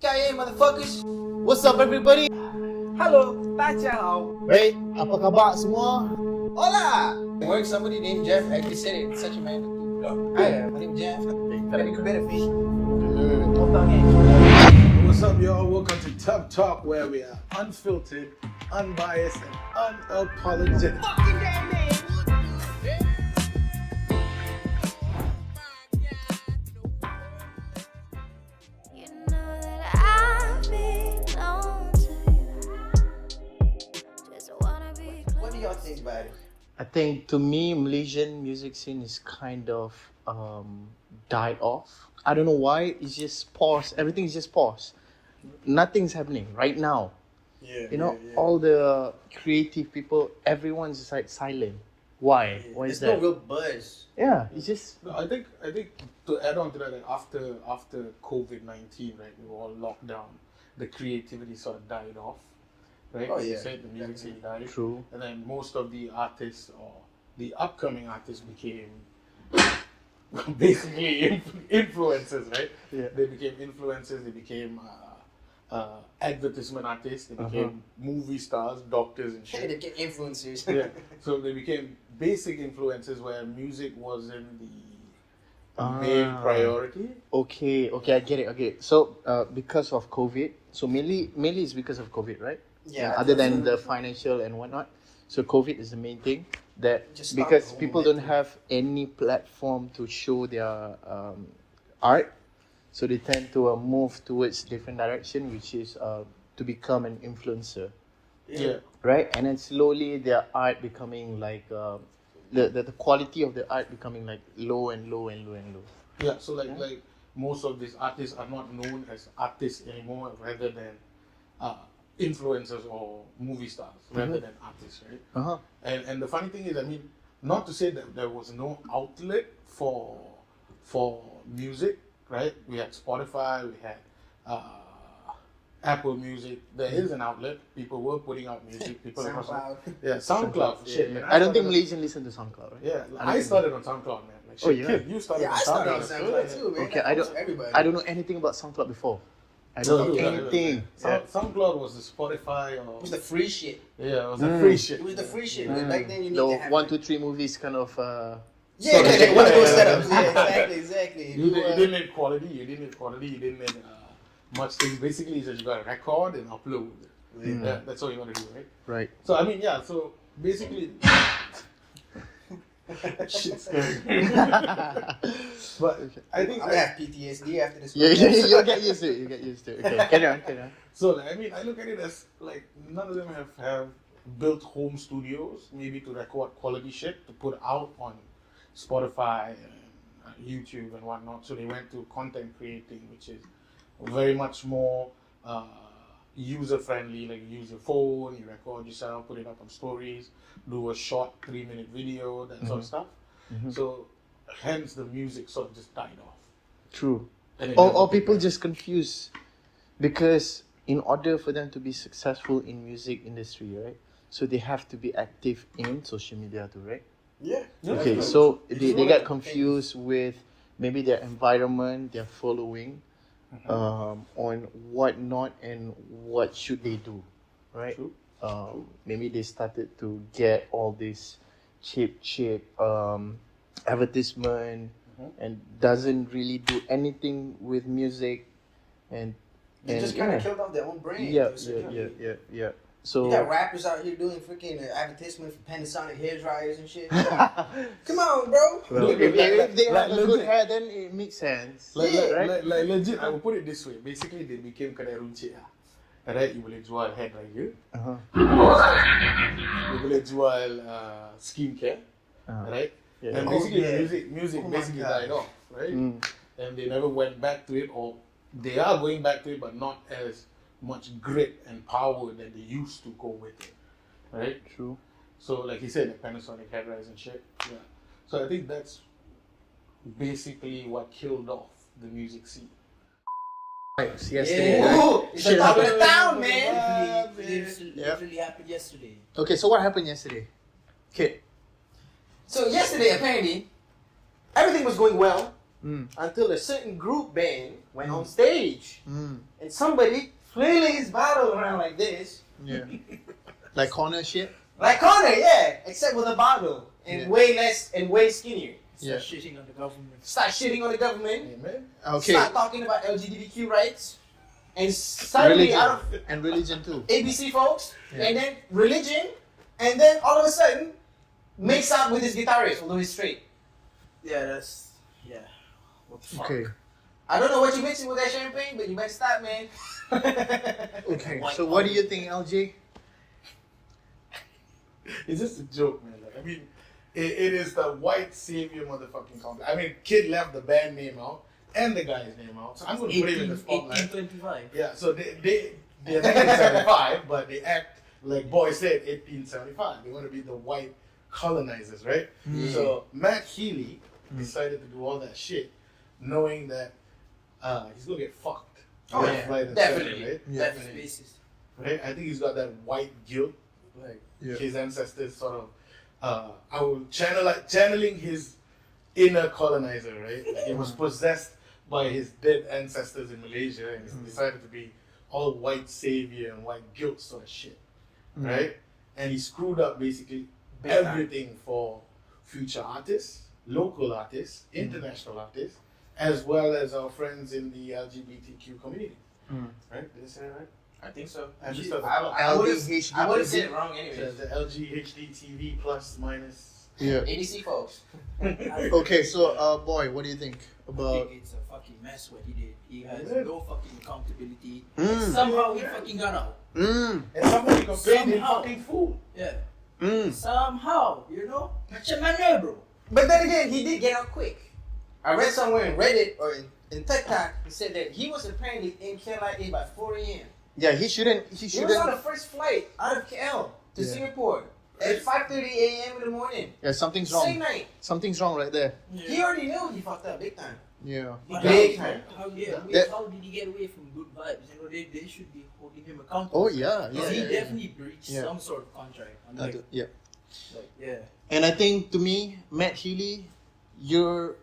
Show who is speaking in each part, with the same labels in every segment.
Speaker 1: KIA motherfuckers.
Speaker 2: What's up everybody?
Speaker 1: Hello, 大家好.
Speaker 2: Hey, apa khabar semua?
Speaker 1: Hola. Work somebody named Jeff actually said it in such a manner. Hi, my name is Jeff. Very good benefit.
Speaker 3: What's up, y'all? Welcome to Tubtalk, where we are unfiltered, unbiased, and unapologetic.
Speaker 1: Fucking damn man. What do y'all think about it?
Speaker 2: I think to me, Malaysian music scene is kind of died off. I don't know why. It's just paused. Everything is just paused. Nothing's happening right now. All the creative people, everyone's just like silent. Why? Why is
Speaker 1: There's
Speaker 2: that?
Speaker 1: no real buzz.
Speaker 2: Yeah, it's just
Speaker 3: No, I think to add on to that, like after COVID-19, right, we were all locked down. The creativity sort of died off, right?
Speaker 1: Oh,
Speaker 3: Like you
Speaker 1: yeah,
Speaker 3: said, the music scene died.
Speaker 2: true.
Speaker 3: And then most of the artists or the upcoming artists became basically influencers, right?
Speaker 2: Yeah.
Speaker 3: They became influencers. They became advertisement artists. They became movie stars, doctors, and
Speaker 1: Hey,
Speaker 3: shit.
Speaker 1: they get influencers.
Speaker 3: Yeah. So they became basic influencers where music wasn't the main priority.
Speaker 2: Okay, I get it. So because of COVID, so mainly it's because of COVID, right?
Speaker 1: Yeah.
Speaker 2: Other than the financial and whatnot, so COVID is the main thing that
Speaker 1: Just start
Speaker 2: because
Speaker 1: the whole
Speaker 2: people don't
Speaker 1: momentum.
Speaker 2: have any platform to show their art, so they tend to move towards different direction, which is to become an influencer,
Speaker 3: Yeah.
Speaker 2: right? And then slowly their art becoming like the quality of the art becoming like low and low and low and low.
Speaker 3: Yeah. So like most of these artists are not known as artists anymore, rather than influencers or movie stars, rather than artists, right? And the funny thing is, I mean, not to say that there was no outlet for music, right? We had Spotify, we had Apple Music. There is an outlet. People were putting out music. People
Speaker 1: SoundCloud.
Speaker 3: Yeah, SoundCloud. Shit, man.
Speaker 2: I don't think
Speaker 3: started-
Speaker 2: Malaysian listen to SoundCloud, right?
Speaker 3: Yeah, I started on SoundCloud, man. Like, shit,
Speaker 2: Oh, yeah?
Speaker 3: kid, you started
Speaker 1: Yeah,
Speaker 3: on
Speaker 1: I started on
Speaker 3: SoundCloud.
Speaker 1: SoundCloud too, man.
Speaker 2: Okay,
Speaker 1: Almost everybody.
Speaker 2: I don't know anything about SoundCloud before. I don't know anything.
Speaker 3: SoundCloud was the Spotify or
Speaker 1: It was the free shit.
Speaker 3: yeah, it was the free shit.
Speaker 1: It was the free shit. But back then you need
Speaker 2: The
Speaker 1: to have
Speaker 2: 1, 2, 3 movies kind of.
Speaker 1: Yeah, one of those
Speaker 3: Yeah.
Speaker 1: setups. Yeah, exactly.
Speaker 3: You didn't need quality. You didn't need much things. Basically, it's just you got to record and upload. Yeah, that's all you want to do, right?
Speaker 2: Right.
Speaker 3: So I mean, yeah. So basically, shit's scary. But I think
Speaker 1: I'm gonna have PTSD after this.
Speaker 2: You'll get used to it. You get used to it. Okay, carry on.
Speaker 3: so. Like, I mean, I look at it as like none of them have built home studios, maybe to record quality shit to put out on Spotify and YouTube and whatnot. So they went to content creating, which is very much more user friendly. Like you use your phone, you record yourself, put it up on stories, do a short 3-minute video, that sort of stuff. So hence the music sort of just died off.
Speaker 2: True.
Speaker 3: And it
Speaker 2: Or
Speaker 3: never
Speaker 2: people
Speaker 3: picked up.
Speaker 2: just confused because in order for them to be successful in music industry, right? So they have to be active in social media too, right?
Speaker 1: Yeah.
Speaker 2: Okay, so they get confused with maybe their environment, their following, on what not and what should they do, right?
Speaker 3: True.
Speaker 2: Maybe they started to get all this cheap advertisement and doesn't really do anything with music and
Speaker 1: They just kind of killed off their own brand.
Speaker 2: yeah. So
Speaker 1: You got rappers out here doing freaking advertisement for Panasonic hair dryers and shit. Come on, bro.
Speaker 2: well, if they have a good hair, then it makes sense.
Speaker 3: Like,
Speaker 1: Yeah.
Speaker 3: like legit, I will put it this way. Basically, they became kedai runcit lah. Right, you boleh jual hair dryer, you boleh jual skincare, right?
Speaker 2: Yeah.
Speaker 3: And
Speaker 1: Oh,
Speaker 3: basically,
Speaker 1: yeah.
Speaker 3: music
Speaker 1: Oh my
Speaker 3: basically
Speaker 1: God.
Speaker 3: died off, right? And they never went back to it, or they are going back to it, but not as much grit and power that they used to go with it, right?
Speaker 2: True.
Speaker 3: So, like you said, like Panasonic hair dryers and shit. Yeah. So I think that's basically what killed off the music scene.
Speaker 2: Yesterday.
Speaker 1: Yeah.
Speaker 2: Right?
Speaker 1: Ooh, it's the top of the town, man.
Speaker 2: Yeah.
Speaker 1: Literally happened yesterday.
Speaker 2: Okay, so what happened yesterday? Okay.
Speaker 1: So yesterday, apparently, everything was going well. until a certain group band went on stage.
Speaker 2: Mm.
Speaker 1: And somebody flailing his bottle around like this.
Speaker 2: Yeah. Like corner shit.
Speaker 1: Like Connor, yeah. Except with a bottle. And
Speaker 2: Yeah.
Speaker 1: way less and way skinnier.
Speaker 2: Yeah.
Speaker 4: Shitting on the government.
Speaker 1: Start shitting on the government.
Speaker 3: Amen.
Speaker 2: Okay.
Speaker 1: Start talking about LGBTQ rights. And suddenly
Speaker 2: Religion.
Speaker 1: out of
Speaker 2: And religion too.
Speaker 1: ABC folks.
Speaker 2: Yeah.
Speaker 1: And then religion. And then all of a sudden makes out with his guitarist, although he's straight.
Speaker 4: Yeah, that's what the fuck.
Speaker 2: Okay.
Speaker 1: I don't know what you're mixing with that champagne, but you better stop, man.
Speaker 2: Okay. So what do you think, LG?
Speaker 3: It's just a joke, man. Like, I mean, it is the white savior motherfucking complex. I mean, Kid left the band name out and the guy's name out, so I'm going to put him in the spotlight.
Speaker 4: 1825.
Speaker 3: Yeah, so they're 1975, but they act like Boi said 1875. They want to be the white colonizers, right?
Speaker 2: Mm.
Speaker 3: So Matt Healy decided to do all that shit, knowing that he's gonna get fucked.
Speaker 1: Oh,
Speaker 3: Left,
Speaker 1: yeah.
Speaker 3: right, and
Speaker 1: Definitely.
Speaker 3: center, right?
Speaker 2: Yeah.
Speaker 1: Definitely.
Speaker 4: Basis.
Speaker 3: Right? I think he's got that white guilt, like
Speaker 2: Yeah.
Speaker 3: his ancestors sort of. I will channeling his inner colonizer, right? Like he was possessed by his dead ancestors in Malaysia, and he decided to be all white savior and white guilt sort of shit, right? And he screwed up basically
Speaker 1: Big time.
Speaker 3: everything for future artists, local artists, international artists, as well as our friends in the LGBTQ community. Right? Did I say that right?
Speaker 1: I think so.
Speaker 3: I just
Speaker 1: I
Speaker 3: thought
Speaker 1: would have
Speaker 2: LDHD.
Speaker 1: said it wrong
Speaker 3: the
Speaker 1: anyways.
Speaker 3: LGHD TV plus minus.
Speaker 2: Yeah.
Speaker 1: ABC folks.
Speaker 2: Okay. So, Boy, what do you think
Speaker 4: I
Speaker 2: about?
Speaker 4: think it's a fucking mess what he did. He has
Speaker 3: Yeah.
Speaker 4: no fucking accountability.
Speaker 2: Mm.
Speaker 4: Somehow he fucking got out.
Speaker 2: Mm.
Speaker 3: And somebody compared him
Speaker 4: Somehow.
Speaker 3: fucking fool.
Speaker 4: Yeah.
Speaker 2: Mm.
Speaker 4: Somehow, Macam mana, bro?
Speaker 1: But then again, he did get out quick. I read somewhere in Reddit or in TikTok, it said that he was apparently in KLIA by 4 a.m.
Speaker 2: Yeah. He shouldn't. He
Speaker 1: He was on
Speaker 2: shouldn't.
Speaker 1: the first flight out of KL to
Speaker 2: Yeah.
Speaker 1: Singapore at 5:30 a.m. in the morning.
Speaker 2: Yeah. Something's
Speaker 1: Same
Speaker 2: wrong.
Speaker 1: night.
Speaker 2: Something's wrong right there.
Speaker 1: He already knew he fucked up big time.
Speaker 2: Yeah.
Speaker 4: But
Speaker 1: Big
Speaker 4: how-
Speaker 1: time.
Speaker 4: How,
Speaker 2: That-
Speaker 4: how did he get away from good vibes? They should be holding him accountable.
Speaker 2: Oh yeah.
Speaker 4: Because
Speaker 2: Yeah.
Speaker 4: he
Speaker 2: Yeah.
Speaker 4: definitely breached
Speaker 2: Yeah.
Speaker 4: some sort of contract. I'm
Speaker 2: Yeah.
Speaker 4: yeah.
Speaker 2: And I think to me, Matt Healy, you're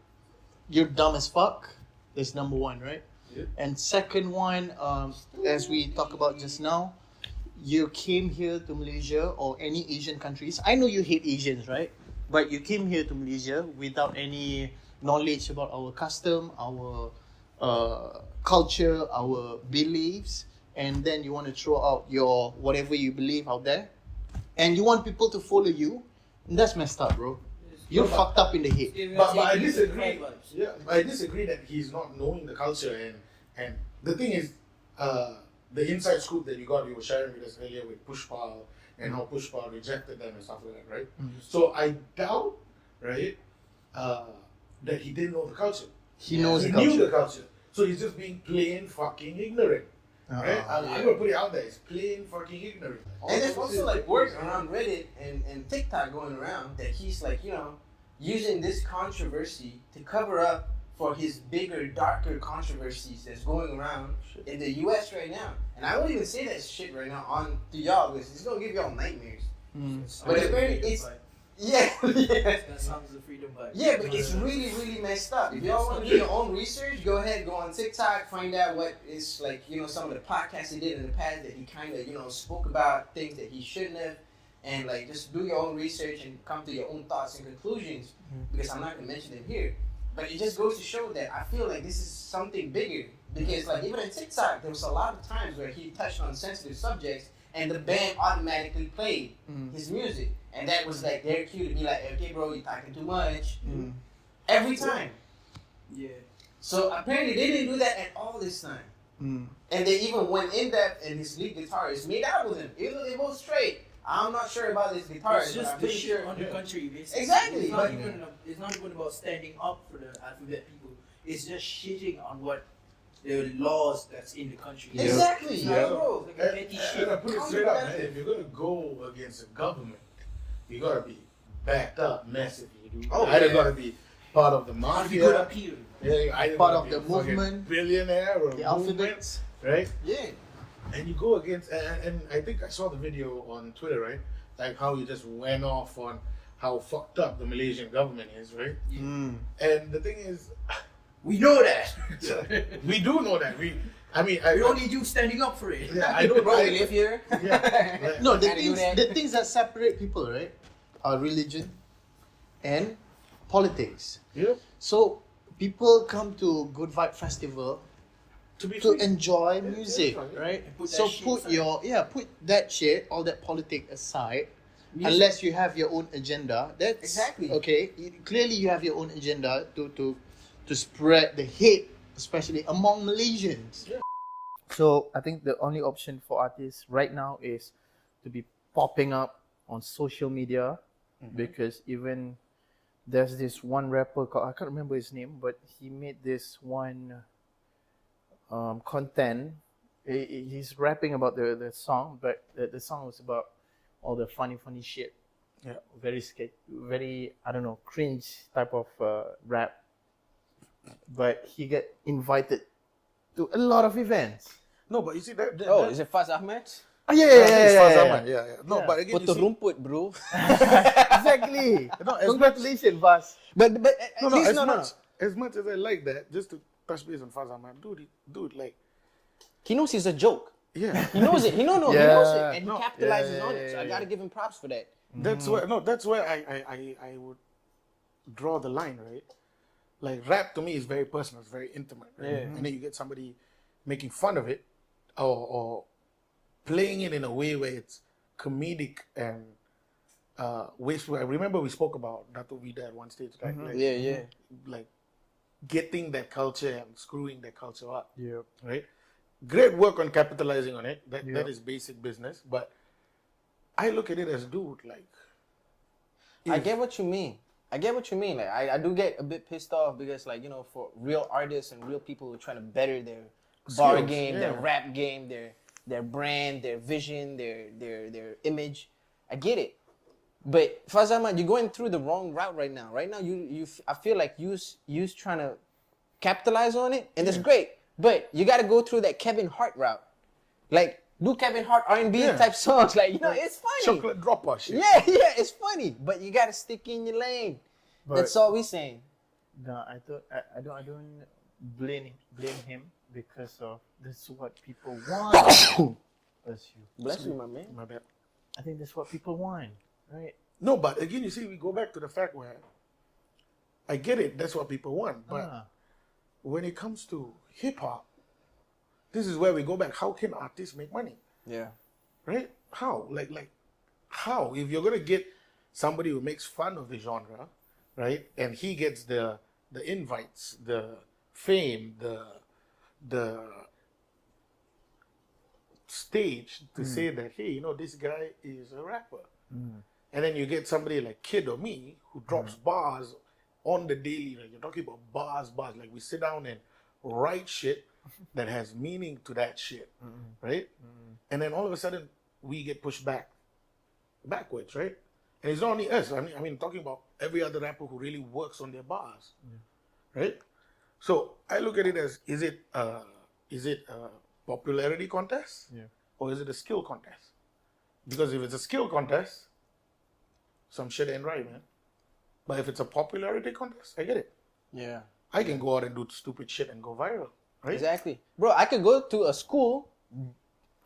Speaker 2: dumb as fuck. That's number one, right?
Speaker 3: Yeah.
Speaker 2: And second one, as we talked about just now, you came here to Malaysia or any Asian countries. I know you hate Asians, right? But you came here to Malaysia without any knowledge about our custom, our culture, our beliefs, and then you want to throw out your whatever you believe out there, and you want people to follow you. And that's messed up, bro. You're
Speaker 3: No, but-
Speaker 2: fucked up in the head.
Speaker 3: But I disagree.
Speaker 4: Vibes.
Speaker 3: Yeah, I disagree that he's not knowing the culture and the thing is, the inside scoop that you were sharing with us earlier with Pushpa and how Pushpa rejected them and stuff like that, right? So I doubt, right, that he didn't know the culture.
Speaker 2: He knows
Speaker 3: He
Speaker 2: the
Speaker 3: knew
Speaker 2: culture.
Speaker 3: the culture, so he's just being plain fucking ignorant, right? I'm gonna put it out there. It's plain fucking ignorant.
Speaker 1: And there's also like word around Reddit and TikTok going around that he's like, using this controversy to cover up for his bigger, darker controversies that's going around in the US right now. And I won't even say that shit right now on to y'all because it's gonna give y'all nightmares. But apparently it's yeah.
Speaker 4: That sounds the freedom vibe.
Speaker 1: Yeah, but it's really, really messed up. If y'all want to do your own research, go ahead, go on TikTok, find out what is like, some of the podcasts he did in the past that he kind of, spoke about things that he shouldn't have, and like just do your own research and come to your own thoughts and conclusions. Because I'm not gonna mention them here, but it just goes to show that I feel like this is something bigger. Because like even in TikTok, there was a lot of times where he touched on sensitive subjects, and the band automatically played his music. And that was like their cue to be like, okay, bro, you're talking too much. Every time.
Speaker 4: Yeah.
Speaker 1: So apparently they didn't do that at all this time. And they even went in depth, and his lead guitarist made out with him, even though they're both straight. I'm not sure about this guitarist.
Speaker 4: It's just
Speaker 1: but I'm pretty
Speaker 4: shit
Speaker 1: sure.
Speaker 4: on the country, basically.
Speaker 1: Exactly,
Speaker 4: It's not,
Speaker 1: but-
Speaker 4: it's not even about standing up for the alphabet people. It's just shitting on what the laws that's in the country.
Speaker 2: Yeah.
Speaker 1: Exactly.
Speaker 4: It's
Speaker 3: Yeah.
Speaker 4: not, bro. It's like a petty
Speaker 3: And
Speaker 4: shit.
Speaker 3: I put it straight up, man. If you're gonna go against the government, you gotta be backed up massively. You
Speaker 1: Oh,
Speaker 3: either
Speaker 1: yeah.
Speaker 3: gotta be part of the
Speaker 4: If
Speaker 3: mafia,
Speaker 4: you go to appeal.
Speaker 3: you either
Speaker 2: Part
Speaker 3: gotta
Speaker 2: of
Speaker 3: be
Speaker 2: the
Speaker 3: a fucking
Speaker 2: movement,
Speaker 3: billionaire or
Speaker 2: the
Speaker 3: a movement,
Speaker 2: alphabets.
Speaker 3: right?
Speaker 1: Yeah.
Speaker 3: And you go against, and I think I saw the video on Twitter, right? Like how he just went off on how fucked up the Malaysian government is, right?
Speaker 2: Mm.
Speaker 3: And the thing is,
Speaker 4: We know that.
Speaker 3: We do know that. We
Speaker 4: don't need you standing up for it.
Speaker 3: Yeah, I don't.
Speaker 1: Bro, we live here.
Speaker 3: Yeah.
Speaker 2: No,
Speaker 1: Gotta do that.
Speaker 2: the things that separate people, right, are religion and politics.
Speaker 3: Yeah.
Speaker 2: So people come to Good Vibe Festival
Speaker 3: To be
Speaker 2: to
Speaker 3: free.
Speaker 2: enjoy music,
Speaker 3: fine.
Speaker 2: right?
Speaker 4: And put that
Speaker 2: So
Speaker 4: shit
Speaker 2: put
Speaker 4: aside.
Speaker 2: put that shit, all that politics aside, unless you have your own agenda. That's
Speaker 1: Exactly.
Speaker 2: okay. Clearly, you have your own agenda to spread the hate, especially among Malaysians.
Speaker 3: Yeah.
Speaker 2: So I think the only option for artists right now is to be popping up on social media, because even there's this one rapper called, I can't remember his name, but he made this one content. He's rapping about the song, but the song was about all the funny shit.
Speaker 3: Yeah.
Speaker 2: Very I don't know, cringe type of rap. But he get invited to a lot of events.
Speaker 3: No, but you see that.
Speaker 1: Oh, is it Faz Ahmed?
Speaker 2: Oh
Speaker 3: I think it's Faz
Speaker 2: yeah.
Speaker 3: Ahmad. Yeah. No,
Speaker 2: Yeah.
Speaker 3: but again,
Speaker 1: Foto
Speaker 3: you see,
Speaker 1: rumput, bro.
Speaker 2: Exactly.
Speaker 3: No, as
Speaker 2: Congratulations, Bas.
Speaker 1: But at
Speaker 3: no,
Speaker 1: least
Speaker 3: as much as I like that, just to touch base on Faz Ahmad, dude, like,
Speaker 1: He knows he's a joke.
Speaker 3: yeah.
Speaker 1: He knows it. He knows
Speaker 2: Yeah.
Speaker 1: it, and he
Speaker 3: No.
Speaker 1: capitalizes
Speaker 2: Yeah,
Speaker 1: on it. So I
Speaker 2: yeah,
Speaker 1: gotta give him props for that.
Speaker 3: That's where I would draw the line, right? Like, rap to me is very personal, it's very intimate, right?
Speaker 1: Yeah.
Speaker 3: And then you get somebody making fun of it or playing it in a way where it's comedic and wasteful. I remember we spoke about Dato Vida at one stage, right? Like,
Speaker 1: Yeah.
Speaker 3: like getting that culture and screwing that culture up,
Speaker 2: Yeah.
Speaker 3: right? Great work on capitalizing on it. That
Speaker 2: Yeah.
Speaker 3: is basic business. But I look at it as, dude, like,
Speaker 1: I get what you mean. Like I do get a bit pissed off because, like, you know, for real artists and real people who are trying to better their bar
Speaker 3: Skills,
Speaker 1: game, their
Speaker 3: yeah.
Speaker 1: rap game, their brand, their vision, their image. I get it. But Faz Ahmad, you're going through the wrong route right now. Right now, I feel like you's trying to capitalize on it, and that's great. But you got to go through that Kevin Hart route. Like, do Kevin Hart R&B
Speaker 3: Yeah.
Speaker 1: type songs. Like, you know, it's funny.
Speaker 3: chocolate dropper shit.
Speaker 1: Yeah, it's funny. But you got to stick in your lane. That's all we saying.
Speaker 2: No, I don't blame him because of this is what people want. Bless you.
Speaker 1: Bless you, my man.
Speaker 3: My bad.
Speaker 2: I think that's what people want, right?
Speaker 3: No, but again, you see, we go back to the fact where I get it, that's what people want. But
Speaker 2: Ah.
Speaker 3: when it comes to hip hop, this is where we go back. How can artists make money?
Speaker 1: Yeah.
Speaker 3: Right? How? Like how? If you're gonna get somebody who makes fun of the genre, right, and he gets the invites, the fame, the stage to say that, hey, you know, this guy is a rapper. And then you get somebody like Kid or me who drops bars on the daily. Like, you're talking about bars. Like, we sit down and write shit that has meaning to that shit, right? And then all of a sudden, we get pushed backwards, right? And it's not only us. I mean, talking about every other rapper who really works on their bars, right? So I look at it as: is it a popularity contest, or is it a skill contest? Because if it's a skill contest, some shit ain't right, man. But if it's a popularity contest, I get it.
Speaker 1: Yeah.
Speaker 3: I can go out and do stupid shit and go viral, right?
Speaker 1: Exactly. Bro, I could go to a school.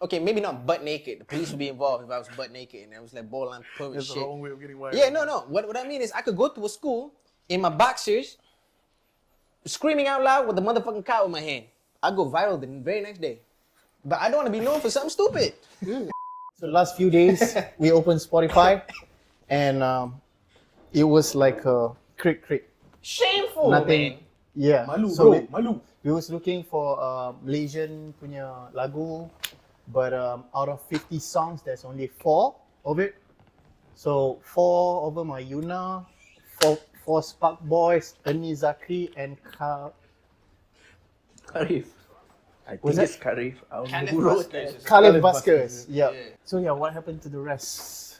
Speaker 1: Okay, maybe not butt naked. The police would be involved if I was butt naked and I was like borderline pervert
Speaker 3: That's the
Speaker 1: shit.
Speaker 3: wrong way of getting viral.
Speaker 1: Yeah, no. What I mean is I could go to a school in my boxers, screaming out loud with the motherfucking cow in my hand. I go viral the very next day. But I don't want to be known for something stupid.
Speaker 2: So last few days we opened Spotify, and it was like a crick.
Speaker 1: Shameful,
Speaker 2: Nothing.
Speaker 1: man.
Speaker 2: Yeah.
Speaker 3: Malu,
Speaker 2: so
Speaker 3: bro. Malu.
Speaker 2: we was looking for Malaysian punya lagu, but out of 50 songs, there's only 4 of it. So 4 of them are Yuna, 4 Spark Boys, Ernie Zakri, and
Speaker 5: Karif. I
Speaker 2: Was
Speaker 5: think
Speaker 2: it?
Speaker 5: it's Karif. I don't know
Speaker 1: Khalif
Speaker 5: who wrote
Speaker 1: Vasquez.
Speaker 5: that.
Speaker 2: Khalif Vasquez. Yeah.
Speaker 1: Yeah.
Speaker 2: So yeah, what happened to the rest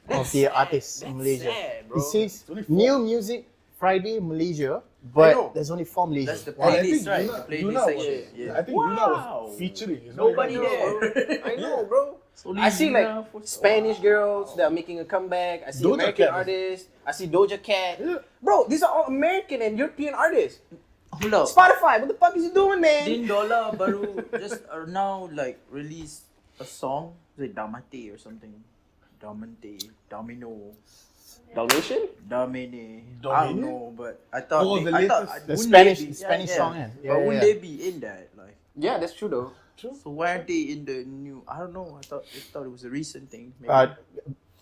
Speaker 2: of the artists in
Speaker 1: That's
Speaker 2: Malaysia?
Speaker 1: sad, bro.
Speaker 2: It says
Speaker 3: only 4.
Speaker 2: new music Friday Malaysia,
Speaker 3: know.
Speaker 2: but there's only 4 Malaysia.
Speaker 5: That's the
Speaker 3: And I
Speaker 5: playlist,
Speaker 3: think
Speaker 5: right?
Speaker 3: Yuna,
Speaker 5: Playlist
Speaker 3: Yuna
Speaker 5: section.
Speaker 3: was,
Speaker 5: Yeah.
Speaker 3: I think Yuna
Speaker 5: Wow.
Speaker 3: was featuring. It's
Speaker 5: Nobody
Speaker 3: not even-
Speaker 5: there.
Speaker 1: I know, bro.
Speaker 5: Only
Speaker 1: I see
Speaker 5: Yuna
Speaker 1: like
Speaker 5: for-
Speaker 1: Spanish girls that are making a comeback. I see
Speaker 3: Doja
Speaker 1: American
Speaker 3: Cat.
Speaker 1: artists. I see Doja Cat.
Speaker 3: Yeah.
Speaker 1: Bro, these are all American and European artists.
Speaker 4: Hold up.
Speaker 1: Spotify, what the fuck is you doing, man?
Speaker 4: Din Dollar baru just now like released a song like Damate or something. Domino.
Speaker 1: Dalmatian?
Speaker 4: Domine. I don't
Speaker 3: Domine?
Speaker 4: know, but I thought
Speaker 3: Oh, the
Speaker 4: I thought
Speaker 3: latest-
Speaker 2: The
Speaker 4: wouldn't
Speaker 2: Spanish,
Speaker 4: they be-
Speaker 2: Spanish song, yeah.
Speaker 4: But wouldn't they be in that? Like,
Speaker 1: Yeah, that's true though.
Speaker 4: so why aren't they in the new? I don't know. I thought it was a recent thing. Maybe.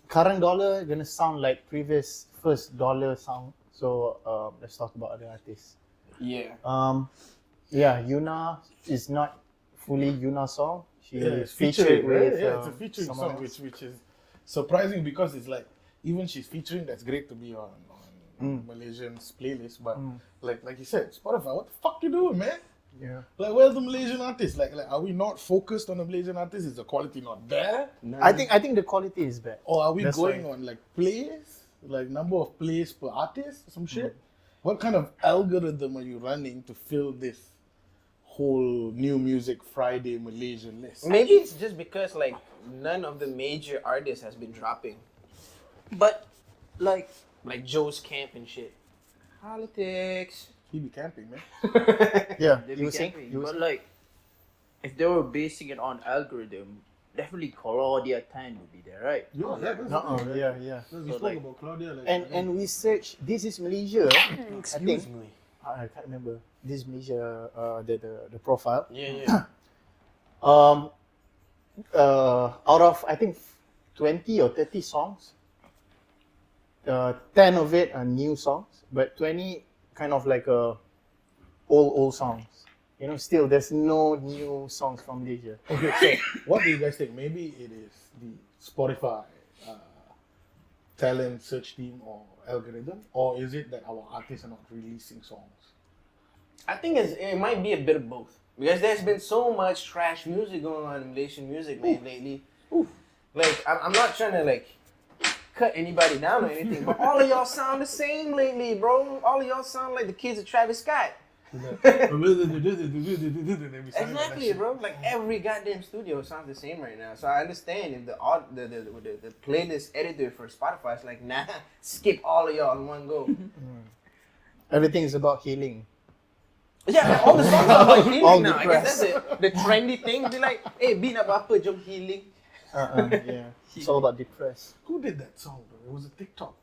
Speaker 2: Current dollar gonna sound like previous first dollar sound. So let's talk about other artists.
Speaker 1: Yeah.
Speaker 2: Yeah, Yuna is not fully Yuna song. She
Speaker 3: it's
Speaker 2: featured
Speaker 3: featuring, right?
Speaker 2: with
Speaker 3: Yeah, it's a featuring
Speaker 2: someone
Speaker 3: song,
Speaker 2: else.
Speaker 3: which is surprising because it's like even she's featuring. That's great to be on Malaysian's playlist, but like you said, Spotify. What the fuck you doing, man?
Speaker 2: Yeah.
Speaker 3: Like, where's the Malaysian artist? Like, are we not focused on the Malaysian artist? Is the quality not there?
Speaker 2: I think the quality is bad.
Speaker 3: Or are we
Speaker 2: That's
Speaker 3: going
Speaker 2: why.
Speaker 3: on like plays, like number of plays per artist, some shit? What kind of algorithm are you running to fill this whole New Music Friday Malaysian list?
Speaker 1: Maybe it's just because like none of the major artists has been dropping.
Speaker 4: but like
Speaker 1: Like Joe's Camp and shit. Politics.
Speaker 3: He be camping, man.
Speaker 2: Yeah,
Speaker 4: they
Speaker 2: you
Speaker 4: be
Speaker 2: were saying?
Speaker 4: camping.
Speaker 2: You were
Speaker 4: But like, if they were basing it on algorithm, definitely Claudia Tan would be there, right?
Speaker 2: yeah.
Speaker 3: We
Speaker 4: So,
Speaker 3: spoke
Speaker 4: like-
Speaker 3: about Claudia. Like,
Speaker 2: And we searched This Is Malaysia. I think
Speaker 1: me.
Speaker 2: I can't remember. This is Malaysia, the profile.
Speaker 1: Yeah.
Speaker 2: Out of I think 20 or 30 songs, 10 of it are new songs, but 20 kind of like old songs. You know, still there's no new songs from Malaysia.
Speaker 3: okay, so what do you guys think? Maybe it is the Spotify talent search team or algorithm, or is it that our artists are not releasing songs?
Speaker 1: I think it might be a bit of both. Because there's been so much trash music going on in Malaysian music, man, lately. Like, I'm not trying to, like, cut anybody down or anything, but all of y'all sound the same lately, bro. All of y'all sound like the kids of Travis Scott. Exactly, bro. Like, every goddamn studio sounds the same right now. So I understand if the playlist editor for Spotify is like, nah, skip all of y'all in one go.
Speaker 2: Everything is about healing.
Speaker 1: Yeah, all the songs are about
Speaker 2: All
Speaker 1: healing now. I guess
Speaker 2: depressed.
Speaker 1: that's the trendy thing. Be like, hey, be na apa, jom healing.
Speaker 2: Yeah, it's all about depressed.
Speaker 3: Who did that song, though? It was a TikTok.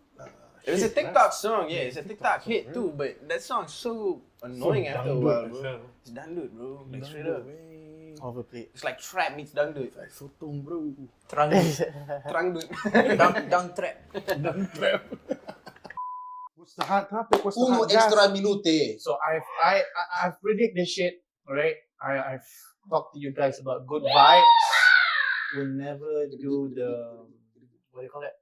Speaker 1: It was a
Speaker 3: hit, right?
Speaker 1: TikTok song, yeah. It's a TikTok hit too, but that song's so annoying after a while, bro. It's dangdut, bro. Like straight up.
Speaker 2: Overplayed.
Speaker 1: It's like trap meets dangdut.
Speaker 3: Like sotong, bro.
Speaker 1: Trangdut.
Speaker 4: Dung trap.
Speaker 3: What's the hot topic? What's the
Speaker 1: Uno
Speaker 3: hot gas?
Speaker 1: extra minute.
Speaker 2: So I've predict this shit, right? I've talked to you guys about good vibes. We'll never do the what do you call it?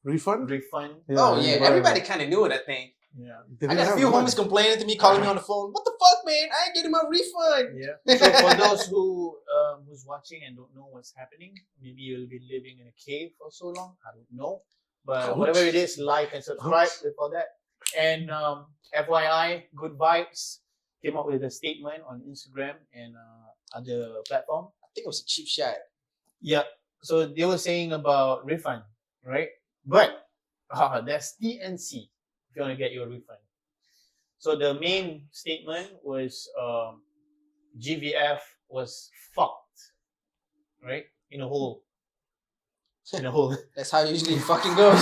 Speaker 3: Refund?
Speaker 2: Refund.
Speaker 1: Oh yeah, everybody kind of knew it, I think.
Speaker 2: Yeah.
Speaker 1: I got a few homies complaining to me, calling me on the phone. What the fuck, man? I ain't getting my refund.
Speaker 2: Yeah. So for those who's watching and don't know what's happening, maybe you'll be living in a cave for so long. I don't know. But whatever it is, like and subscribe for that. And FYI, Good Vibes came up with a statement on Instagram and other platform.
Speaker 1: I think it was a cheap shot.
Speaker 2: Yeah. So they were saying about refund, right? But that's TNC if you want to get your refund. So the main statement was GVF was fucked, right? In a hole. In a hole.
Speaker 1: That's how it usually fucking goes.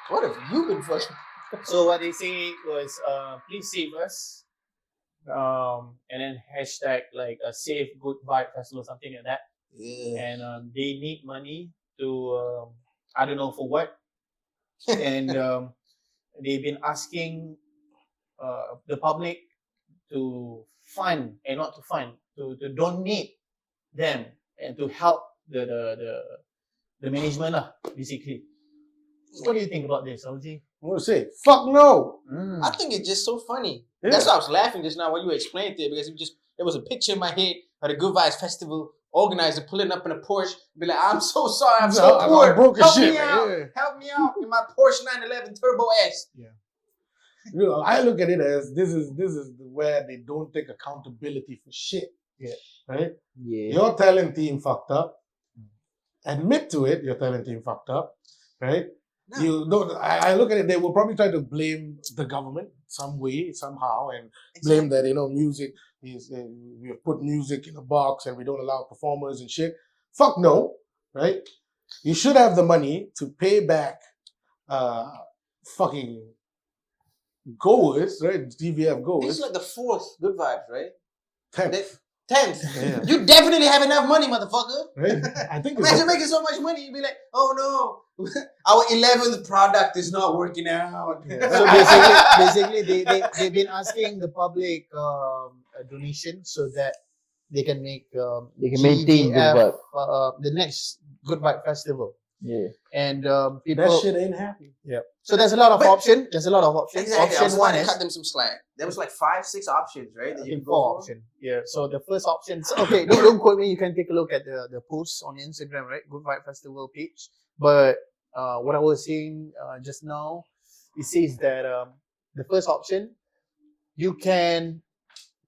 Speaker 1: What have you been fucking?
Speaker 2: So what they say was, please save us. And then hashtag like a save good vibe festival, something like that.
Speaker 1: Yeah.
Speaker 2: And they need money to, I don't know for what. And they've been asking the public to fund and not to fund, to donate them and to help the management lah, basically. What do you think about this, LG?
Speaker 3: I'm gonna say, fuck no.
Speaker 1: I think it's just so funny.
Speaker 3: Yeah.
Speaker 1: That's why I was laughing just now when you explained it, because there was a picture in my head of the Good Vibes Festival organizer pulling up in a Porsche, be like, I'm so sorry, I'm so
Speaker 3: I'm
Speaker 1: poor.
Speaker 3: broke as
Speaker 1: Help
Speaker 3: shit,
Speaker 1: me
Speaker 3: man.
Speaker 1: out.
Speaker 3: Yeah.
Speaker 1: Help me out in my Porsche 911 Turbo S.
Speaker 3: You know, I look at it as this is where they don't take accountability for shit.
Speaker 2: Yeah.
Speaker 3: Right?
Speaker 2: Yeah.
Speaker 3: Your talent team fucked up. Admit to it, your talent team fucked up. Right?
Speaker 1: No.
Speaker 3: You don't. I look at it. They will probably try to blame the government some way, somehow, and blame that music is we have put music in a box and we don't allow performers and shit. Fuck no, right? You should have the money to pay back, fucking goers, right? GVF goers.
Speaker 1: This is like the 4th Good Vibes, right?
Speaker 3: 10th.
Speaker 1: 10th.
Speaker 3: Yeah.
Speaker 1: You definitely have enough money, motherfucker.
Speaker 3: Right? I think
Speaker 1: Imagine making so much money, you'd be like, oh no, our 11th product is not working out.
Speaker 2: So basically, they've been asking the public a donation so that they can make
Speaker 5: They can maintain Good Vibe.
Speaker 2: The next Good Vibe Festival.
Speaker 5: Yeah.
Speaker 2: And people.
Speaker 3: that shit ain't happy.
Speaker 2: Yeah. So there's a lot of options. There's a lot of options.
Speaker 1: Exactly. I was
Speaker 2: Option one
Speaker 1: trying to
Speaker 2: is
Speaker 1: cut them some slack. There was like 5-6 options, right? That
Speaker 2: I
Speaker 1: you
Speaker 2: think
Speaker 1: could
Speaker 2: 4
Speaker 1: go for.
Speaker 2: options. Yeah. So the first option. Okay, don't quote me. You can take a look at the posts on Instagram, right? Good Vibe Festival page. But what I was saying just now, it says that the first option, you can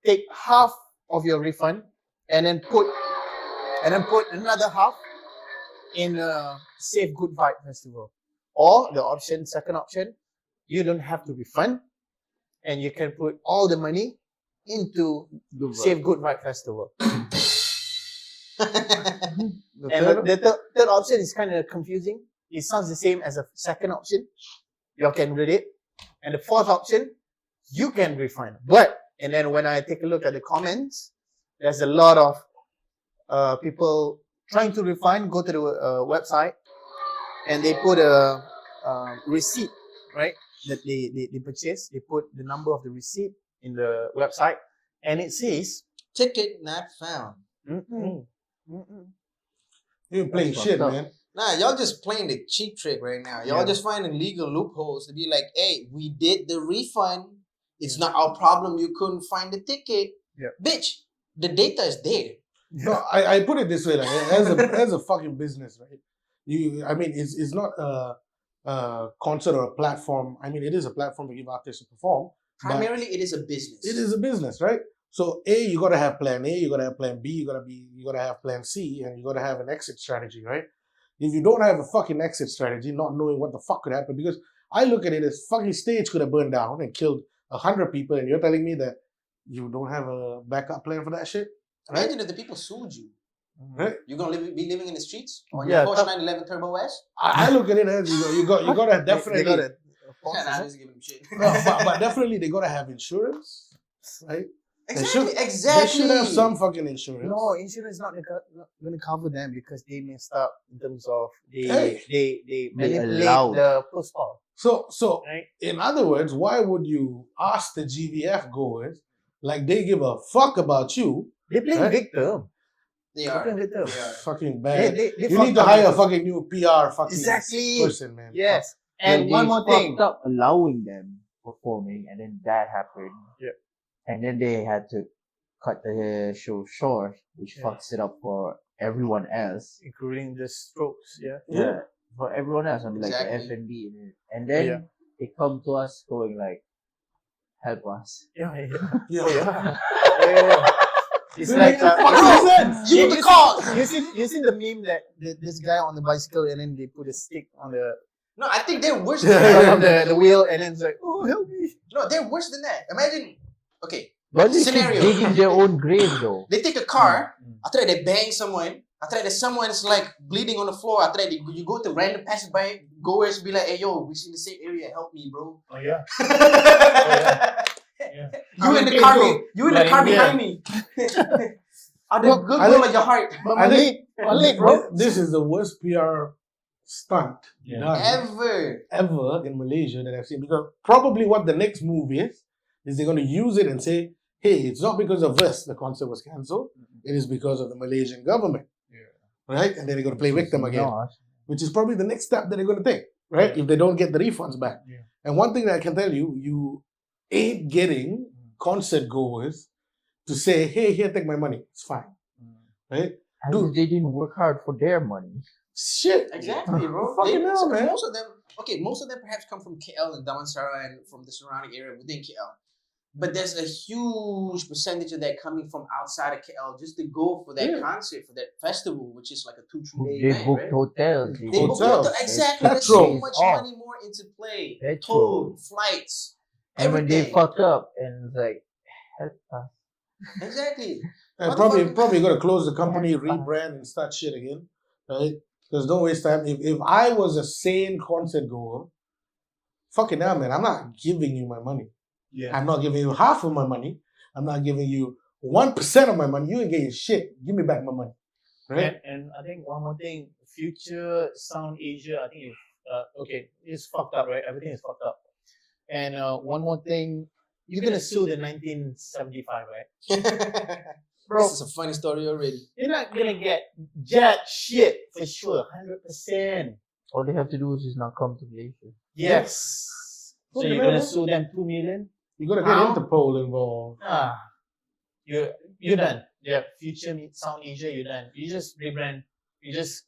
Speaker 2: take half of your refund and then put another half in Save Good Vibe Festival. Or the second option, you don't have to refund and you can put all the money into Save Good Vibe Festival. The third option is kind of confusing. It sounds the same as the second option. You can read it. And the fourth option, you can refund. And then when I take a look at the comments, there's a lot of people trying to refund, go to the website, and they put a receipt, right? That they purchased. They put the number of the receipt in the website, and it says
Speaker 1: Ticket not found.
Speaker 3: You're playing shit, man.
Speaker 1: Nah, y'all just playing the cheap trick right now. Y'all just finding legal loopholes to be like, hey, we did the refund. It's not our problem you couldn't find the ticket.
Speaker 2: Yeah.
Speaker 1: Bitch, the data is there.
Speaker 3: No, I put it this way, like as a fucking business, right? It's not a concert or a platform. I mean, it is a platform to give artists to perform.
Speaker 1: Primarily, it is a business.
Speaker 3: It is a business, right? So you gotta have plan A, you gotta have plan B, you gotta have plan C, and you gotta have an exit strategy, right? If you don't have a fucking exit strategy, not knowing what the fuck could happen, because I look at it as fucking stage could have burned down and killed 100 people, and you're telling me that you don't have a backup plan for that shit? Right?
Speaker 1: Imagine if the people sued you.
Speaker 3: Right?
Speaker 1: You're gonna be living in the streets on
Speaker 2: Yeah,
Speaker 1: your Porsche 911 Turbo S?
Speaker 3: I look at it as you gotta definitely.
Speaker 2: They got it.
Speaker 1: I'm just giving them shit.
Speaker 3: No, but definitely they gotta have insurance, right?
Speaker 1: Exactly.
Speaker 3: They should have some fucking insurance.
Speaker 2: No, insurance is not going to cover them because they messed up in terms of they manipulate
Speaker 5: allowed.
Speaker 2: the post call.
Speaker 3: So
Speaker 2: Right.
Speaker 3: in other words, why would you ask the GVF goers like they give a fuck about you?
Speaker 2: They play
Speaker 3: Right.
Speaker 2: victim.
Speaker 1: They
Speaker 2: They
Speaker 1: are.
Speaker 2: play victim.
Speaker 1: They are.
Speaker 3: Fucking bad.
Speaker 2: They
Speaker 3: You
Speaker 2: fucked
Speaker 3: need to
Speaker 2: up.
Speaker 3: hire a fucking new PR fucking
Speaker 2: Exactly.
Speaker 3: person, man.
Speaker 2: Yes.
Speaker 5: Then
Speaker 2: And one
Speaker 5: they
Speaker 2: more thing.
Speaker 5: fucked up allowing them performing, and then that happened.
Speaker 2: Yeah.
Speaker 5: And then they had to cut the show short, which
Speaker 2: Yeah.
Speaker 5: fucks it up for everyone else.
Speaker 2: Including the strokes, yeah.
Speaker 5: Yeah. For everyone else on like
Speaker 1: Exactly.
Speaker 5: the F&B. And then
Speaker 2: Yeah.
Speaker 5: they come to us going like, help us.
Speaker 2: Yeah.
Speaker 3: Yeah.
Speaker 2: It's like
Speaker 1: You put the cause.
Speaker 2: you see the meme that this guy on the bicycle and then they put a stick on the
Speaker 1: No, I think they're worse than that.
Speaker 2: on the wheel and then it's like, oh help me.
Speaker 1: No, they're worse than that. Imagine, okay,
Speaker 5: But they
Speaker 1: Scenario.
Speaker 5: keep digging their own grave though.
Speaker 1: they take a car, after that they bang someone, after that someone's like bleeding on the floor, after that you go to random passerby goers, be like, hey yo, we in the same area, help me, bro.
Speaker 2: Oh yeah.
Speaker 1: You in the car, behind me. Are they good
Speaker 3: I
Speaker 1: girl
Speaker 3: think-
Speaker 1: at your heart?
Speaker 3: I think
Speaker 2: bro.
Speaker 3: this is the worst PR stunt done
Speaker 1: Ever.
Speaker 3: in Malaysia that I've seen, because probably what the next move is they're going to use it and say, hey, it's not because of us the concert was cancelled, it is because of the Malaysian government. Right? And then they're going to play victim again,
Speaker 5: Not.
Speaker 3: which is probably the next step that they're going to take, right? If they don't get the refunds back.
Speaker 2: Yeah.
Speaker 3: And one thing that I can tell you, you ain't getting concert goers to say, hey, here, take my money. It's fine. Right?
Speaker 5: And
Speaker 3: Dude.
Speaker 5: they didn't work hard for their money.
Speaker 3: Shit.
Speaker 1: Exactly, bro.
Speaker 3: Fucking hell, man.
Speaker 1: Most of them perhaps come from KL and Damansara and from the surrounding area within KL. But there's a huge percentage of that coming from outside of KL just to go for that concert, for that festival, which is like a 2-3 day
Speaker 5: They
Speaker 1: event,
Speaker 5: booked
Speaker 1: right?
Speaker 5: hotels.
Speaker 1: They booked
Speaker 3: Hotels.
Speaker 1: exactly. There's
Speaker 3: Petrol.
Speaker 1: so much money more into play.
Speaker 5: Petrol.
Speaker 1: Toll, flights,
Speaker 5: And when they
Speaker 1: everything.
Speaker 5: fuck up and it's like, help us.
Speaker 1: Exactly.
Speaker 3: And probably gonna close the company, rebrand, and start shit again, right? Because don't waste time. If I was a sane concert goer, fucking hell, man, I'm not giving you my money.
Speaker 2: Yeah.
Speaker 3: I'm not giving you half of my money. I'm not giving you 1% of my money. You ain't getting shit. Give me back my money, right?
Speaker 2: And I think one more thing, Future Sound Asia, I think it's fucked up, right? Everything is fucked up. And one more thing, you're gonna sue the 1975, right? Bro,
Speaker 1: This is a funny story already.
Speaker 2: you're not gonna get jack shit for sure, 100%.
Speaker 5: All they have to do is just not come to Malaysia.
Speaker 2: Yes. So you're gonna sue them 2 million?
Speaker 3: You're gonna
Speaker 2: How?
Speaker 3: get Interpol involved.
Speaker 2: You're done. Yeah, Future Sound Asia, you're done. You just rebrand. You just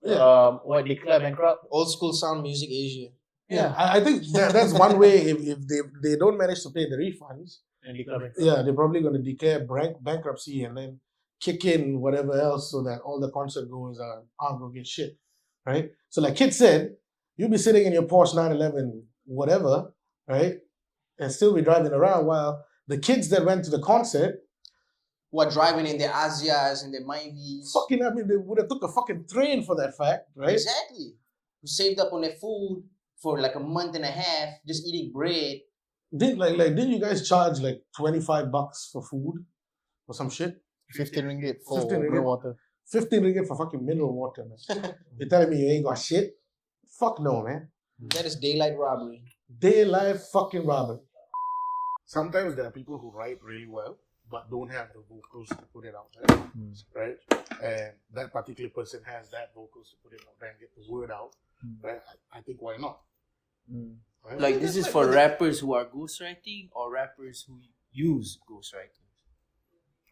Speaker 2: declare bankrupt.
Speaker 1: Old school sound music Asia.
Speaker 3: Yeah, I think that's one way. If they don't manage to pay the refunds,
Speaker 2: And declare bankrupt.
Speaker 3: yeah, they're probably going to declare bankruptcy and then kick in whatever else so that all the concert goers aren't going to get shit, right? So like Kid said, you'll be sitting in your Porsche 911, whatever, right? And still be driving around while the kids that went to the concert,
Speaker 1: What, driving in their Asias and their Myvis.
Speaker 3: fucking, I mean, they would have took a fucking train for that fact, right?
Speaker 1: Exactly. Who saved up on their food for like a month and a half, just eating bread.
Speaker 3: Didn't you guys charge like $25 for food or some shit?
Speaker 2: 15 ringgit for
Speaker 3: 15 ringgit.
Speaker 2: mineral water.
Speaker 3: 15 ringgit for fucking mineral water, man. You're telling me you ain't got shit? Fuck no, man.
Speaker 1: That is daylight robbery.
Speaker 3: Daylight fucking robbery. Sometimes there are people who write really well, but don't have the vocals to put it out there, right? And that particular person has that vocals to put it out there and get the word out, right? I think why not? Right?
Speaker 4: Like this is for rappers who are ghostwriting or rappers who use ghostwriters.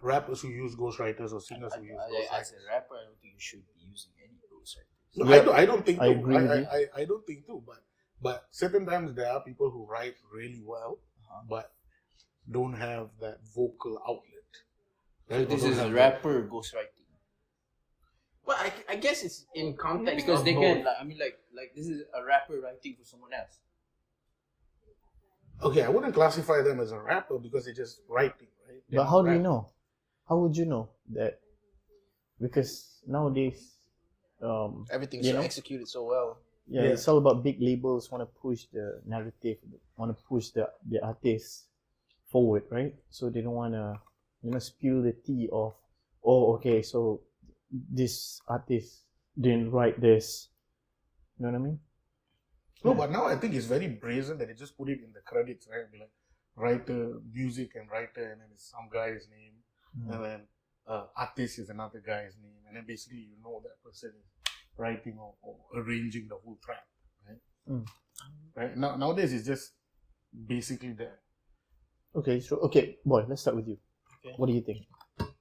Speaker 3: Rappers who use ghostwriters or singers who use ghostwriters.
Speaker 4: As a rapper, I don't think you should be using any ghostwriters.
Speaker 3: No, I don't think
Speaker 2: I
Speaker 3: so.
Speaker 2: agree with you.
Speaker 3: I don't think too, but certain times there are people who write really well, but don't have that vocal outlet.
Speaker 4: So
Speaker 3: Right?
Speaker 4: this
Speaker 3: Or don't
Speaker 4: is
Speaker 3: have
Speaker 4: a
Speaker 3: that-
Speaker 4: rapper ghostwriting.
Speaker 1: Well, I guess it's in context.
Speaker 4: Because
Speaker 1: of
Speaker 4: they
Speaker 1: both.
Speaker 4: can, like this is a rapper writing for someone else.
Speaker 3: Okay, I wouldn't classify them as a rapper because they're just writing, right? They're
Speaker 2: But
Speaker 3: not
Speaker 2: how do you
Speaker 3: rapping.
Speaker 2: know? How would you know that? Because nowadays,
Speaker 1: Everything's
Speaker 2: you
Speaker 1: so
Speaker 2: know?
Speaker 1: executed so well.
Speaker 2: yeah, it's all about big labels want to push the narrative, want to push the artists forward, right? So they don't want to, spill the tea of, oh, okay, so this artist didn't write this. You know what I mean?
Speaker 3: No, but now I think it's very brazen that they just put it in the credits, right? Be like writer, music, and writer, and then it's some guy's name, and then artist is another guy's name, and then basically you know that person is writing or arranging the whole track, right? Right nowadays it's just basically that.
Speaker 2: Okay, so boy, let's start with you.
Speaker 4: Okay.
Speaker 2: What do you think?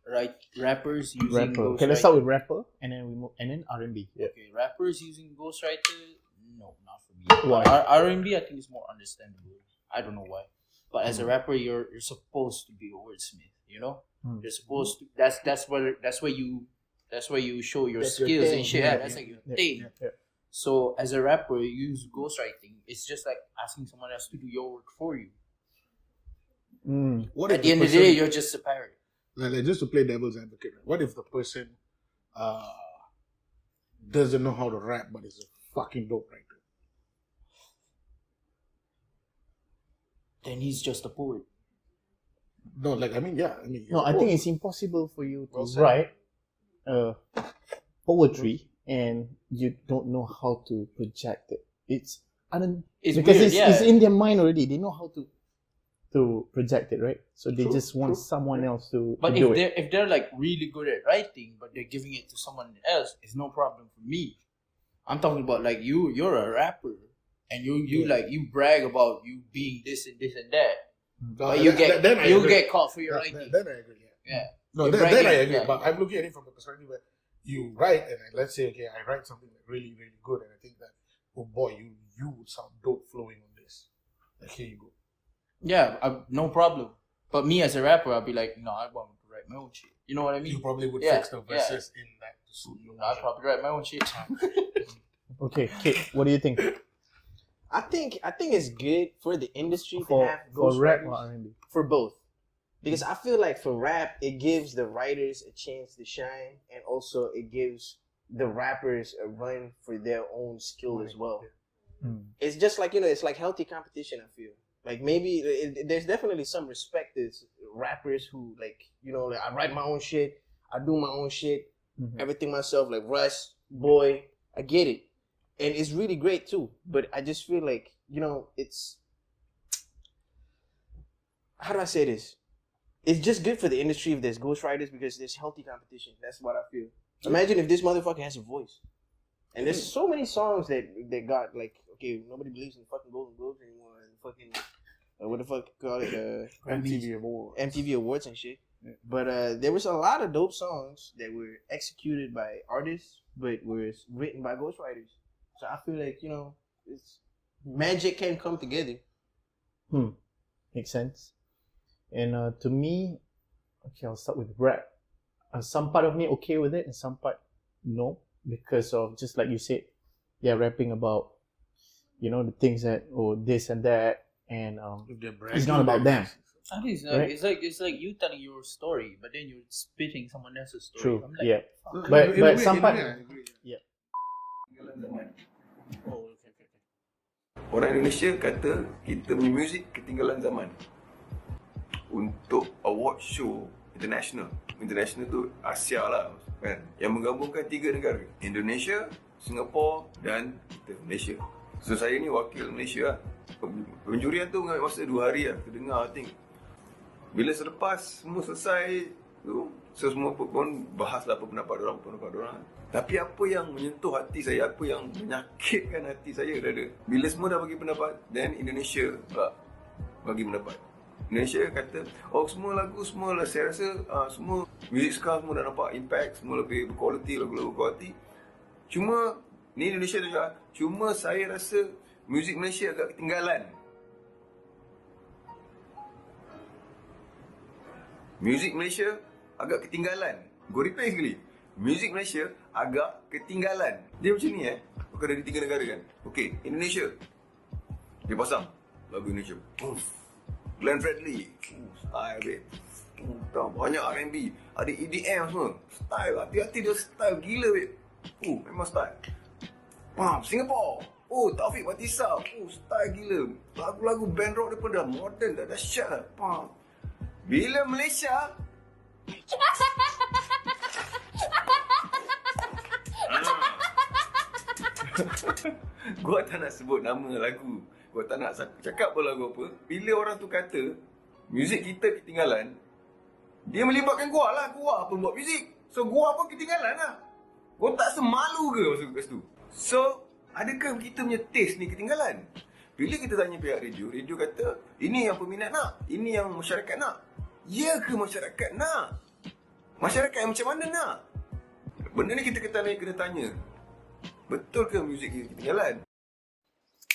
Speaker 4: Right, rappers using
Speaker 2: Rapper.
Speaker 4: ghostwriting.
Speaker 2: Okay, let's start with rapper, and then we move, and then R&B. Yeah.
Speaker 4: Okay, rappers using ghostwriter? No, not for me.
Speaker 2: Why?
Speaker 4: R&B, I think is more understandable. I don't know why, but as a rapper, you're supposed to be a wordsmith. You know, you're supposed to. That's where you show your
Speaker 1: That's your
Speaker 4: skills
Speaker 1: thing.
Speaker 4: and shit. Yeah, that's like your thing.
Speaker 2: Yeah.
Speaker 4: So as a rapper, you use ghostwriting. It's just like asking someone else to do your work for you.
Speaker 3: What
Speaker 4: At
Speaker 3: if
Speaker 4: the end of the day, you're just a parrot.
Speaker 3: like just to play devil's advocate, right? What if the person doesn't know how to rap but is a fucking dope writer?
Speaker 4: Then he's just a poet.
Speaker 3: No, like I mean,
Speaker 2: No, I think it's impossible for you to write poetry and you don't know how to project it. It's
Speaker 4: It's
Speaker 2: because
Speaker 4: weird,
Speaker 2: it's in their mind already. They know how to project it, right? So they just want someone else to
Speaker 4: But
Speaker 2: do
Speaker 4: if they're like really good at writing, but they're giving it to someone else, it's no problem for me. I'm talking about like you're a rapper and you brag about you being this and this and that. But you get caught for your writing.
Speaker 3: Then I agree.
Speaker 4: Yeah.
Speaker 3: No,
Speaker 4: You're
Speaker 3: then
Speaker 4: bragging,
Speaker 3: I agree.
Speaker 4: yeah.
Speaker 3: But I'm looking at it from the perspective where you write, and let's say, okay, I write something really, really good, and I think that, oh boy, you would sound dope flowing on this. Like, here you go.
Speaker 4: Yeah, no problem. But me as a rapper, I'll be like, no, I want to write my own shit. You know what I mean?
Speaker 3: You probably would
Speaker 4: Yeah,
Speaker 3: fix the verses in that to suit you.
Speaker 4: I'll probably write my own shit.
Speaker 2: Okay, Kate, what do you think?
Speaker 1: I think it's good for the industry to
Speaker 2: For
Speaker 1: have
Speaker 2: rap
Speaker 1: ghostwriters.
Speaker 2: or R&B?
Speaker 1: For both, because I feel like for rap it gives the writers a chance to shine, and also it gives the rappers a run for their own skill as well. It's just like, it's like healthy competition. I feel like maybe there's definitely some respect to rappers who like I write my own shit, I do my own shit, everything myself, like Russ, Boy. I get it, and it's really great too. But I just feel like it's, how do I say this? It's just good for the industry if there's ghostwriters, because there's healthy competition. That's what I feel. Imagine if this motherfucker has a voice. And there's so many songs that got like, okay, nobody believes in fucking Golden Globes anymore, and fucking what the fuck call it,
Speaker 3: MTV Awards.
Speaker 1: MTV Awards and shit. Yeah. But there was a lot of dope songs that were executed by artists, but were written by ghostwriters. So I feel like it's magic can come together.
Speaker 2: Makes sense. And to me, okay, I'll start with rap. Some part of me okay with it, and some part no, because of just like you said, rapping about the things that this and that, and it's not about them.
Speaker 4: Right? It's like you telling your story, but then you're spitting someone else's story.
Speaker 2: True.
Speaker 4: I'm like,
Speaker 2: Yeah.
Speaker 4: fuck.
Speaker 2: But some part. Yeah.
Speaker 3: Oh, okay.
Speaker 6: Orang Indonesia kata kita punya muzik ketinggalan zaman. Untuk award show international tu Asia lah kan, yang menggabungkan 3 negara, Indonesia, Singapura dan kita Malaysia. So saya ni wakil Malaysia lah. Penjurian tu mengambil masa 2 hari lah, kita dengar, I think. Bila selepas semua selesai tu, so semua pun bahaslah apa pendapat diorang. Tapi apa yang menyentuh hati saya, apa yang menyakitkan hati saya ada. Bila semua dah bagi pendapat, then Indonesia pula bagi pendapat. Indonesia kata, semua lagu, semua lah, saya rasa semua muzik sekarang semua dah nampak impact, semua lebih berkualiti, lagu-lagu berkualiti. Cuma, ni Indonesia tu juga, cuma saya rasa muzik Malaysia agak ketinggalan. Muzik Malaysia agak ketinggalan. Go repeat sekali. Muzik Malaysia agak ketinggalan. Dia macam ni bukan dari 3 negara kan. Okey, Indonesia. Dia pasang lagu Indonesia. Glenn Fredly, style babe. Banyak R&B, ada EDM semua. Style, hati-hati dia style gila babe. Memang style. Singapore. Taufik Batisah. Style gila. Lagu-lagu band rock dia pun dah modern, dah dahsyat lah. Bila Malaysia gua tak nak sebut nama lagu, gua tak nak cakap pun lagu apa. Bila orang tu kata muzik kita ketinggalan, dia melibatkan gua lah. Gua pun buat muzik, so gua pun ketinggalan lah. Gua tak semalu ke masuk kat situ? So adakah kita punya taste ni ketinggalan? Bila kita tanya pihak radio kata ini yang peminat nak, ini yang masyarakat nak. Ya ke masyarakat nak? Masyarakat yang macam mana nak? Benda ni kita kena tanya. Betul ke muzik kita ketinggalan?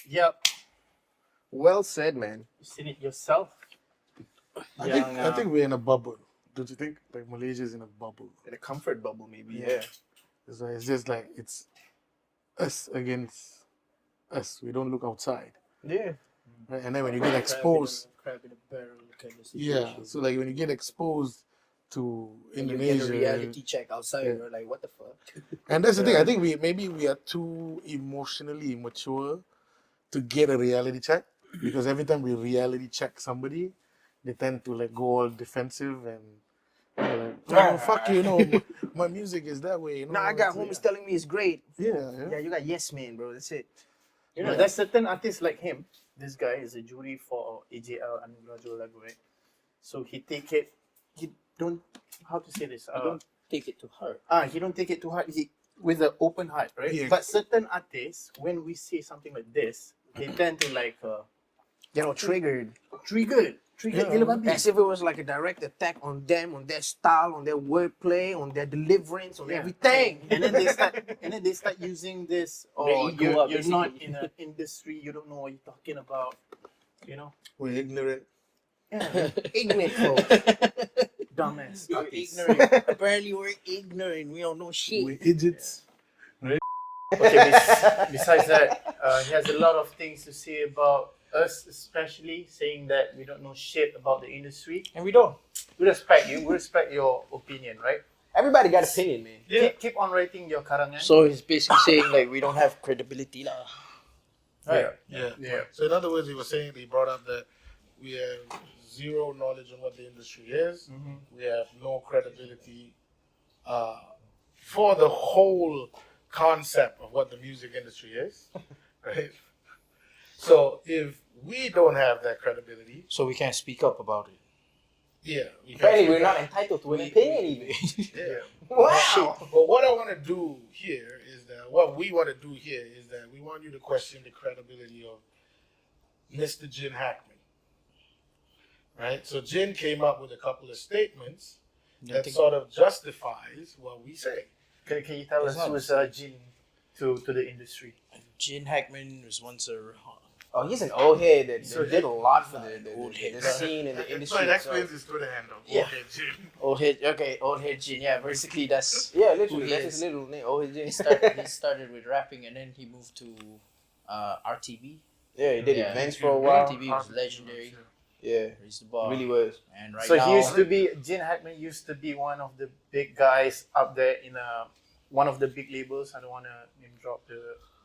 Speaker 1: Yep. Well said, man.
Speaker 2: You seen it yourself?
Speaker 3: I think we're in a bubble. Don't you think? Like Malaysia's in a bubble.
Speaker 1: In a comfort bubble, maybe. Yeah.
Speaker 3: It's just like it's us against us. We don't look outside.
Speaker 1: Yeah.
Speaker 3: Right? And then when you get exposed,
Speaker 4: crab in a barrel kind of situation.
Speaker 3: so like when you get exposed to
Speaker 4: And
Speaker 3: Indonesia,
Speaker 4: you get a reality check outside, you're like, what the fuck?
Speaker 3: and that's the thing. I think we are too emotionally immature to get a reality check, because every time we reality check somebody, they tend to like go all defensive and like, fuck you, my music is that way.
Speaker 1: I got homies telling me it's great.
Speaker 3: Yeah.
Speaker 1: You got Yes Man, bro. That's it.
Speaker 2: There's certain artists like him. This guy is a jury for AJL and Rajul Lagu, right? So he don't, how to say this?
Speaker 4: Don't take it to heart.
Speaker 2: He don't take it too hard. He with an open heart, right?
Speaker 3: Yeah.
Speaker 2: But certain artists, when we say something like this, they tend to like
Speaker 1: Triggered.
Speaker 2: gila babi.
Speaker 1: As if it was like a direct attack on them, on their style, on their wordplay, on their deliverance, on everything.
Speaker 2: And then they start using this. You're not in an industry. You don't know what you're talking about.
Speaker 3: We're ignorant.
Speaker 1: Ignorant folks. Dumbass.
Speaker 4: We're
Speaker 1: artists.
Speaker 4: ignorant. Apparently, we're ignorant. We don't know shit.
Speaker 3: We're idiots.
Speaker 2: Okay, besides that, he has a lot of things to say about us, especially saying that we don't know shit about the industry.
Speaker 1: And we don't.
Speaker 2: We respect you. We respect your opinion, right?
Speaker 1: Everybody got opinion, man.
Speaker 3: Yeah.
Speaker 2: Keep on writing your karangan.
Speaker 4: So he's basically saying like we don't have credibility lah.
Speaker 2: Right.
Speaker 3: Yeah. So in other words, he was saying, he brought up that we have zero knowledge on what the industry is. We have no credibility for the whole concept of what the music industry is, right? So if we don't have that credibility,
Speaker 4: So we can't speak up about it.
Speaker 3: we
Speaker 1: Apparently,
Speaker 3: can't-
Speaker 1: we're not entitled to an opinion, even.
Speaker 3: Yeah.
Speaker 1: Wow.
Speaker 3: But what I want to do here is that what we want to do here is that we want you to question the credibility of Mr. Jin Hackman. Right? So Jin came up with a couple of statements that sort of justifies what we say.
Speaker 2: Can you tell us
Speaker 4: It's not-
Speaker 2: who's Jin to the industry?
Speaker 4: Gene Hackman was once a
Speaker 1: Oh, he's an old head that
Speaker 3: So
Speaker 1: did a lot for the
Speaker 4: Old head.
Speaker 1: scene and the
Speaker 3: So
Speaker 1: industry.
Speaker 3: it explains his Twitter handle.
Speaker 4: Yeah.
Speaker 3: Okay, Jin.
Speaker 4: old head. Okay, old head Gene. Yeah, basically that's
Speaker 1: Yeah,
Speaker 4: Who
Speaker 1: literally.
Speaker 4: he
Speaker 1: That's
Speaker 4: is.
Speaker 1: his little name. Oh,
Speaker 4: he started with rapping and then he moved to RTB.
Speaker 1: yeah, he did
Speaker 4: Yeah.
Speaker 1: events for a while.
Speaker 4: RTB was legendary.
Speaker 1: Yeah,
Speaker 4: He's the bar.
Speaker 1: really was.
Speaker 4: And right
Speaker 2: So
Speaker 4: now,
Speaker 2: Jin Hackman used to be one of the big guys up there in one of the big labels. I don't want to name drop the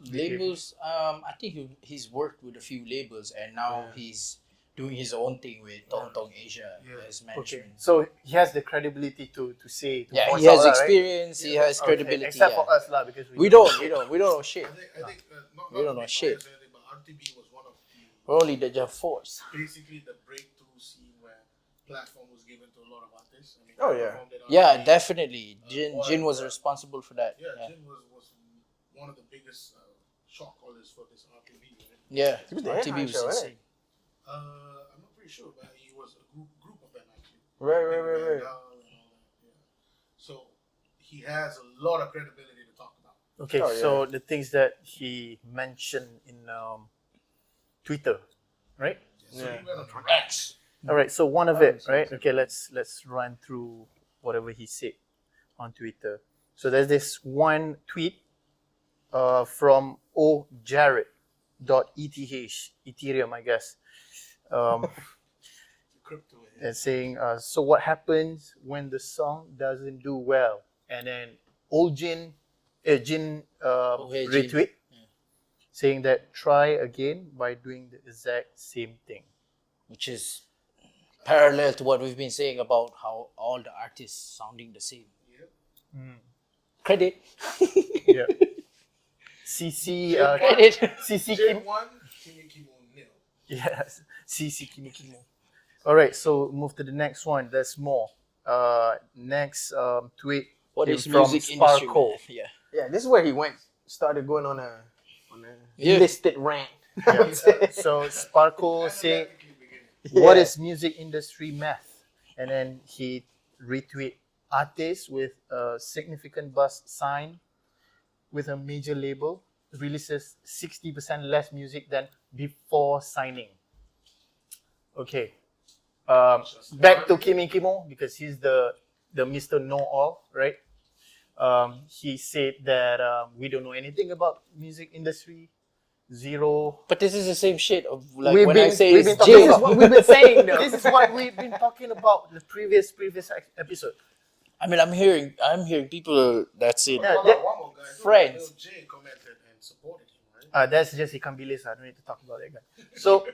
Speaker 2: big
Speaker 4: labels. I think he's worked with a few labels and now he's doing his own thing with Tong Tong Asia as
Speaker 2: Okay,
Speaker 4: management.
Speaker 2: so he has the credibility to say. To
Speaker 4: Yeah,
Speaker 2: voice
Speaker 4: he has
Speaker 2: out, right?
Speaker 4: experience. He has
Speaker 2: Okay,
Speaker 4: credibility.
Speaker 2: except
Speaker 4: yeah.
Speaker 2: for us lah, because
Speaker 4: We don't know shit.
Speaker 3: I think not
Speaker 4: We don't know
Speaker 3: to be
Speaker 4: shit.
Speaker 3: biased or anything, but RTB was one of the
Speaker 4: We're only the force.
Speaker 3: basically the breakthrough scene where platform was given to a lot of artists. I mean,
Speaker 1: Oh, yeah.
Speaker 3: performed at
Speaker 4: Yeah,
Speaker 3: RTB.
Speaker 4: definitely. Jin
Speaker 3: Oil,
Speaker 4: was responsible for that.
Speaker 3: Yeah,
Speaker 4: Yeah,
Speaker 3: Jin was one of the biggest shot callers for this RTB. Right?
Speaker 4: yeah.
Speaker 1: He was the
Speaker 4: RTB
Speaker 1: headline
Speaker 4: was
Speaker 1: show,
Speaker 4: insane.
Speaker 3: I'm not pretty sure, but he was a group of them actually.
Speaker 1: Right.
Speaker 3: And all that, yeah. So he has a lot of credibility to talk about.
Speaker 2: Okay,
Speaker 1: Oh, yeah.
Speaker 2: so the things that he mentioned in Twitter, right?
Speaker 3: So
Speaker 1: Yeah.
Speaker 3: he went on
Speaker 4: X.
Speaker 2: All right, so one of it, right? Okay, let's run through whatever he said on Twitter. So there's this one tweet from ojarrett.eth, Ethereum, I guess.
Speaker 3: crypto.
Speaker 2: And saying, so what happens when the song doesn't do well? And then Jin
Speaker 4: Hey, Jin.
Speaker 2: retweet saying that try again by doing the exact same thing.
Speaker 4: Which is parallel to what we've been saying about how all the artists sounding the same. Credit.
Speaker 2: Yeah. CC
Speaker 4: Credit.
Speaker 2: CC
Speaker 3: Jin
Speaker 2: Kim.
Speaker 3: 1, Kimi Kimo 0.
Speaker 2: Yes. CC Kimikimo. All right, so move to the next one. There's more. Next tweet
Speaker 4: What
Speaker 2: came
Speaker 4: is
Speaker 2: from
Speaker 4: music industry?
Speaker 2: Sparkle.
Speaker 4: Man? Yeah.
Speaker 1: Yeah, this is where he started going on a
Speaker 4: Yeah.
Speaker 1: listed rant.
Speaker 2: Yeah. So Sparkle saying,
Speaker 1: Yeah.
Speaker 2: what is music industry math? And then he retweet artist with a significant bust sign with a major label releases 60% less music than before signing. Okay. Back to Kimi Kimo because he's the Mr. Know-all, right? He said that we don't know anything about music industry. Zero.
Speaker 4: But this is the same shit of like
Speaker 2: We've
Speaker 4: when
Speaker 2: been-
Speaker 4: I say
Speaker 2: we've
Speaker 4: it's
Speaker 2: been talking
Speaker 4: Jin.
Speaker 1: This is what we've been saying, though.
Speaker 2: This is what we've been talking about the previous episode.
Speaker 4: I mean, I'm hearing people that say
Speaker 2: Yeah,
Speaker 3: One
Speaker 2: that-
Speaker 3: more guy.
Speaker 4: friends.
Speaker 3: Lil J commented and supported him, right?
Speaker 2: That's just Ikan Bilis. I don't need to talk about that guy. So,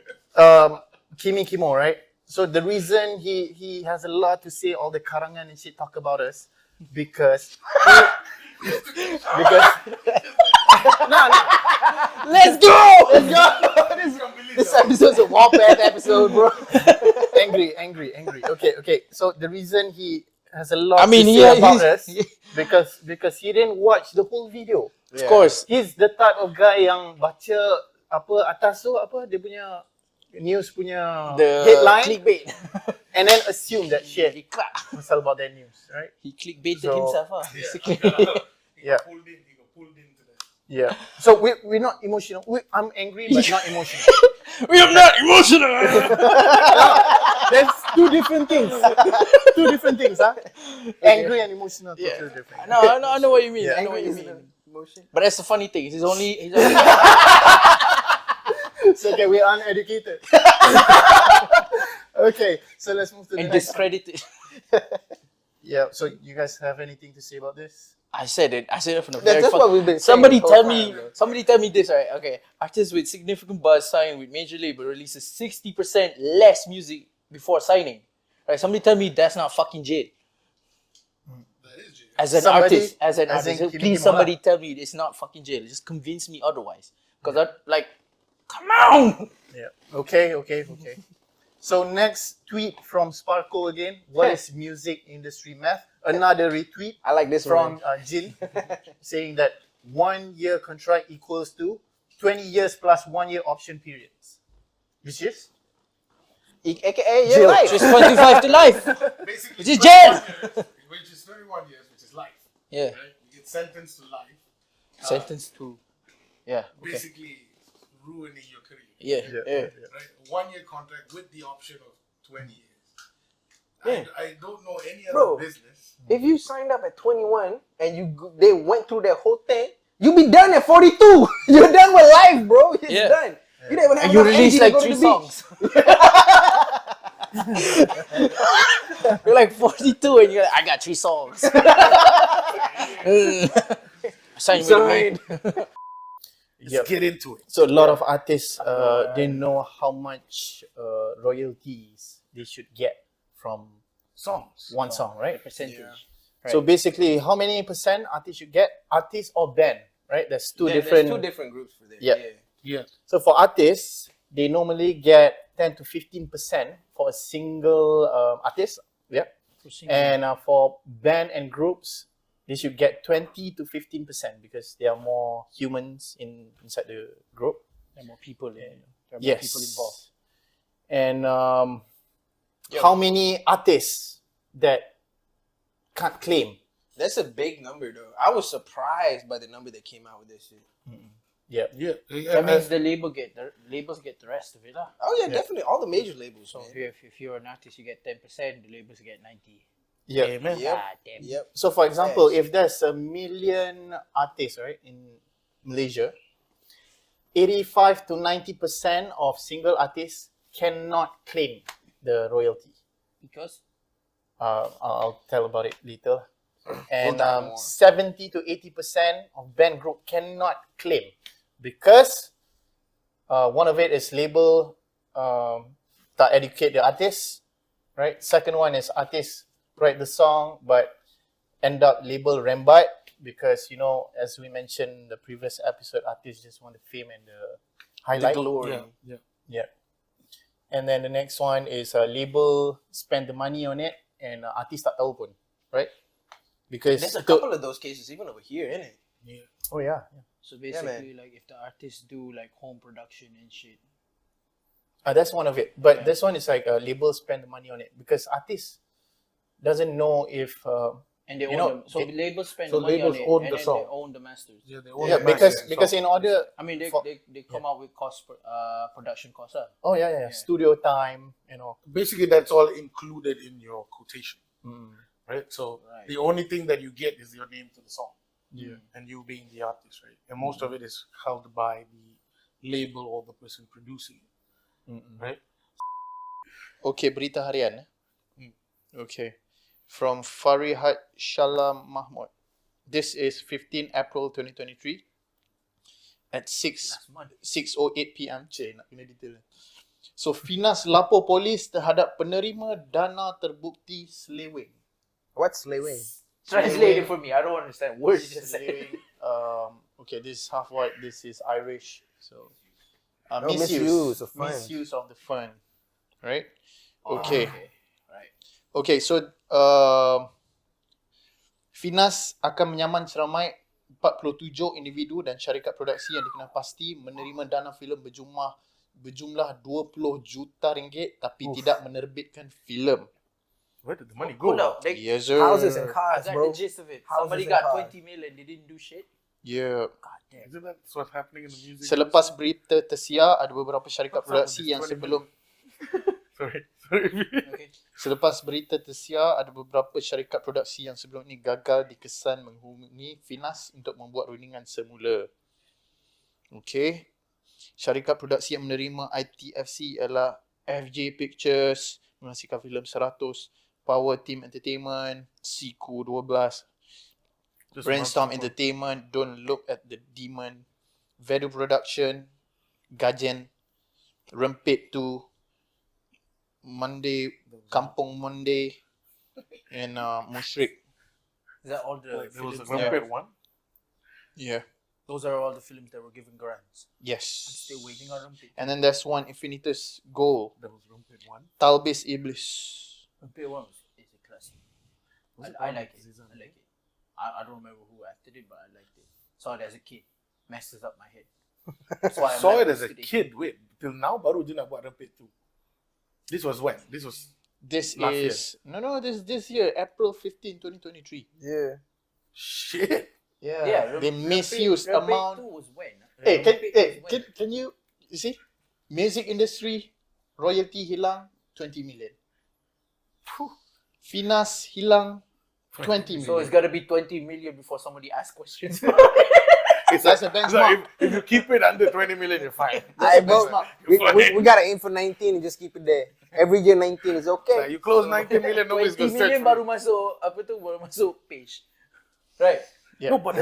Speaker 2: Kimi Kimo, right? So the reason he has a lot to say, all the karangan and shit talk about us, because
Speaker 1: Let's go! This episode's a Wallpath episode, bro.
Speaker 2: angry. Okay. So the reason he has a lot
Speaker 4: I mean,
Speaker 2: to
Speaker 4: he-
Speaker 2: say about
Speaker 4: he's-
Speaker 2: us because he didn't watch the whole video.
Speaker 4: Of course.
Speaker 2: He's the type of guy yang baca apa atas tu apa dia punya news punya
Speaker 4: The
Speaker 2: headline
Speaker 4: clickbait.
Speaker 2: and then assume that shit
Speaker 4: He clap.
Speaker 2: was all about that news, right?
Speaker 4: He clickbaited
Speaker 2: So-
Speaker 4: himself.
Speaker 3: He
Speaker 2: Yeah.
Speaker 3: got pulled into that.
Speaker 2: Yeah. So we're not emotional. I'm angry but not emotional.
Speaker 4: We are not emotional.
Speaker 2: That's two different things. Two different things, huh? Angry and emotional, totally different.
Speaker 4: No, I know what you mean. I know what you mean.
Speaker 1: Emotion.
Speaker 4: But that's the funny thing. He's only
Speaker 2: So okay, we're uneducated. Okay, so let's move to the
Speaker 4: and
Speaker 2: next.
Speaker 4: discredited.
Speaker 2: Yeah. So you guys have anything to say about this?
Speaker 4: I said it from the very
Speaker 1: That's
Speaker 4: first.
Speaker 1: what we've been saying
Speaker 4: Somebody
Speaker 1: the whole
Speaker 4: tell
Speaker 1: time,
Speaker 4: me.
Speaker 1: bro.
Speaker 4: Somebody tell me this. Right? Okay. Artists with significant buzz sign with major label releases 60% less music before signing. Right? Somebody tell me that's not fucking jade.
Speaker 3: That is Jay.
Speaker 4: As an
Speaker 2: Somebody-
Speaker 4: artist,
Speaker 2: as in
Speaker 4: please
Speaker 2: Kimi
Speaker 4: somebody tell me it's not fucking jail. Just convince me otherwise. Because I like, come on.
Speaker 2: Yeah. Okay. So next tweet from Sparkle again. What is music industry math? Another retweet
Speaker 1: I like this
Speaker 2: from
Speaker 1: one.
Speaker 2: Jill saying that 1 year contract equals to 20 years plus 1 year option periods. Which is?
Speaker 1: AKA,
Speaker 2: Jill.
Speaker 1: you're right.
Speaker 4: Just 25 to life.
Speaker 3: Basically,
Speaker 4: Which is
Speaker 3: 21
Speaker 4: jail.
Speaker 3: years, which is 21 years, which is life.
Speaker 4: Yeah.
Speaker 3: Right? You get sentenced to life.
Speaker 4: Sentence to. Yeah. Okay.
Speaker 3: Basically, ruining your career.
Speaker 4: Yeah.
Speaker 3: Right? 1 year contract with the option of 20 years.
Speaker 1: Yeah.
Speaker 3: I don't know any other
Speaker 1: Bro.
Speaker 3: business.
Speaker 1: If you signed up at 21 and they went through that whole thing, you be done at 42. You're done with life, bro. It's
Speaker 4: Yeah.
Speaker 1: done. You don't even have
Speaker 4: And you
Speaker 1: enough
Speaker 4: release
Speaker 1: energy to
Speaker 4: like
Speaker 1: go to
Speaker 4: 3
Speaker 1: the beach.
Speaker 4: songs. You're like 42 and you're like, I got 3 songs. Sign with me.
Speaker 3: Let's get into it.
Speaker 2: So a lot of artists they know how much royalties they should get from
Speaker 3: Songs.
Speaker 2: one song, right?
Speaker 4: Percentage.
Speaker 3: Yeah.
Speaker 2: So basically, how many percent artists should get? Artist or band, right? There's two different.
Speaker 1: There's 2 different groups for this.
Speaker 2: Yeah.
Speaker 3: Yeah.
Speaker 2: So for artists, they normally get 10 to 15% for a single artist. Yeah. And for band and groups, they should get 20 to 15% because there are more humans inside the group.
Speaker 4: There are more people. There are more
Speaker 2: Yes.
Speaker 4: people involved.
Speaker 2: And how many artists that can't claim?
Speaker 1: That's a big number, though. I was surprised by the number that came out with this shit.
Speaker 2: Yeah.
Speaker 3: Yeah.
Speaker 4: That means the labels get the rest of it, lah.
Speaker 1: Oh, yeah, definitely. All the major labels,
Speaker 4: So
Speaker 1: man.
Speaker 4: if you're an artist, you get 10%. The labels get 90.
Speaker 2: Yeah.
Speaker 3: Amen.
Speaker 1: Yep.
Speaker 4: Ah, damn.
Speaker 1: Yep.
Speaker 2: So for example,
Speaker 1: Yes.
Speaker 2: if there's 1 million artists, right, in Malaysia, 85 to 90% of single artists cannot claim the royalty.
Speaker 4: Because
Speaker 2: I'll tell about it later. And
Speaker 1: talk more.
Speaker 2: 70 to 80% of band group cannot claim because one of it is label tak educate the artist, right? Second one is artists write the song but end up label rembat because, you know, as we mentioned in the previous episode, artists just want the fame and the highlight.
Speaker 1: The glory.
Speaker 3: Yeah.
Speaker 2: Yeah. And then the next one is label spend the money on it and artist tak tahu pun, right? Because
Speaker 1: There's a couple of those cases even over here, innit?
Speaker 2: Oh yeah.
Speaker 4: so basically, like if the artists do like home production and shit.
Speaker 2: That's one of it. But this one is like label spend the money on it because artist doesn't know if
Speaker 4: And they
Speaker 2: You
Speaker 4: own
Speaker 2: know,
Speaker 4: them. So labels spend
Speaker 3: so
Speaker 4: the money on
Speaker 3: labels
Speaker 4: it,
Speaker 3: own
Speaker 4: and
Speaker 3: the
Speaker 4: then
Speaker 3: song.
Speaker 4: they own the masters.
Speaker 3: Yeah, they own
Speaker 2: yeah,
Speaker 3: the
Speaker 2: because
Speaker 3: masters,
Speaker 2: because
Speaker 3: so-
Speaker 2: in order
Speaker 4: I mean, they
Speaker 2: For-
Speaker 4: come out with production costs.
Speaker 2: oh yeah, studio time, you know.
Speaker 3: basically that's all included in your quotation,
Speaker 2: Mm.
Speaker 3: right? So
Speaker 4: Right.
Speaker 3: the only thing that you get is your name to the song.
Speaker 2: Yeah.
Speaker 3: And you being the artist, right? And most of it is held by the label or the person producing it, right?
Speaker 2: Okay, berita harian. Okay. From Farihat Shalom Mahmud. This is 15 April 2023 at 6:08 PM. Cik, nak kena detail. So, Finas lapor polis terhadap penerima dana terbukti seleweng.
Speaker 1: What's slaving?
Speaker 4: Translate it for me. I don't understand words. You just said.
Speaker 2: Seleweng. Okay, this is half white, this is Irish. So,
Speaker 1: misuse of funds.
Speaker 2: Misuse of the fund. Right? Okay.
Speaker 4: Right.
Speaker 2: Okay, so Finas akan menyaman seramai 47 individu dan syarikat produksi yang dikenal pasti menerima dana filem berjumlah 20 juta ringgit tapi tidak menerbitkan filem.
Speaker 3: Where did the money go?
Speaker 4: Hold up. They,
Speaker 2: Yes, sir.
Speaker 1: Houses and
Speaker 4: I
Speaker 1: cars,
Speaker 4: got
Speaker 1: bro.
Speaker 4: the gist of it.
Speaker 1: Houses
Speaker 4: Somebody
Speaker 1: and
Speaker 4: got
Speaker 1: cars.
Speaker 4: 20 million. They didn't do shit.
Speaker 2: Yeah.
Speaker 4: God damn.
Speaker 3: Isn't that what's happening in the music?
Speaker 2: Selepas berita tersiar, ada beberapa syarikat
Speaker 3: What's up with
Speaker 2: produksi
Speaker 3: this
Speaker 2: yang
Speaker 3: 20
Speaker 2: sebelum
Speaker 3: Sorry.
Speaker 4: Okay.
Speaker 2: Selepas berita tersiar, ada beberapa syarikat produksi yang sebelum ini gagal dikesan menghubungi Finas untuk membuat rundingan semula. Okay. Syarikat produksi yang menerima ITFC ialah FJ Pictures, menghasilkan filem 100, Power Team Entertainment, Siku 12, Brainstorm Entertainment, Don't Look at the Demon, Vedu Production, Gajen, Rempit 2, Monday, Kampung Monday, and Mushrik.
Speaker 4: Is that all the
Speaker 3: There was a
Speaker 4: films?
Speaker 3: Rumpet one.
Speaker 2: Yeah.
Speaker 4: Those are all the films that were given grants.
Speaker 2: Yes.
Speaker 4: I'm still waiting on Rumpit.
Speaker 2: And then there's one, Infinitus Goal,
Speaker 3: There was Rumpet one.
Speaker 2: Talbis Iblis.
Speaker 4: Rumpit 1 is a classic. I like it. I like it. I don't remember who acted it, but I liked it. Saw it as a kid. Messes up my head. That's why I'm
Speaker 3: Saw
Speaker 4: like
Speaker 3: it as
Speaker 4: this
Speaker 3: a
Speaker 4: today.
Speaker 3: kid. Wait, till now baru je nak buat Rumpet 2. This was when? This was
Speaker 2: This
Speaker 3: Last
Speaker 2: is this year, April 15, 2023.
Speaker 5: Yeah.
Speaker 3: shit.
Speaker 2: Yeah, they misused
Speaker 4: Rumpit
Speaker 2: amount.
Speaker 4: 2 was when?
Speaker 2: Hey,
Speaker 4: Rumpit 2 was when?
Speaker 2: can you see? Music industry royalty hilang 20 million. Finas hilang 20 million.
Speaker 4: So it's gotta be 20 million before somebody asks questions.
Speaker 2: That's a benchmark.
Speaker 3: If you keep it under 20 million, you're fine.
Speaker 5: Alright, bro.
Speaker 3: You're
Speaker 5: We gotta aim for 19 and just keep it there. Every year 19 is
Speaker 3: Like,
Speaker 5: okay.
Speaker 3: you close 19 million, nobody's
Speaker 4: 20
Speaker 3: gonna search
Speaker 4: million
Speaker 3: for
Speaker 4: baru
Speaker 3: you.
Speaker 4: masuk apa tu baru masuk page. Right.
Speaker 2: Yeah.
Speaker 3: No, but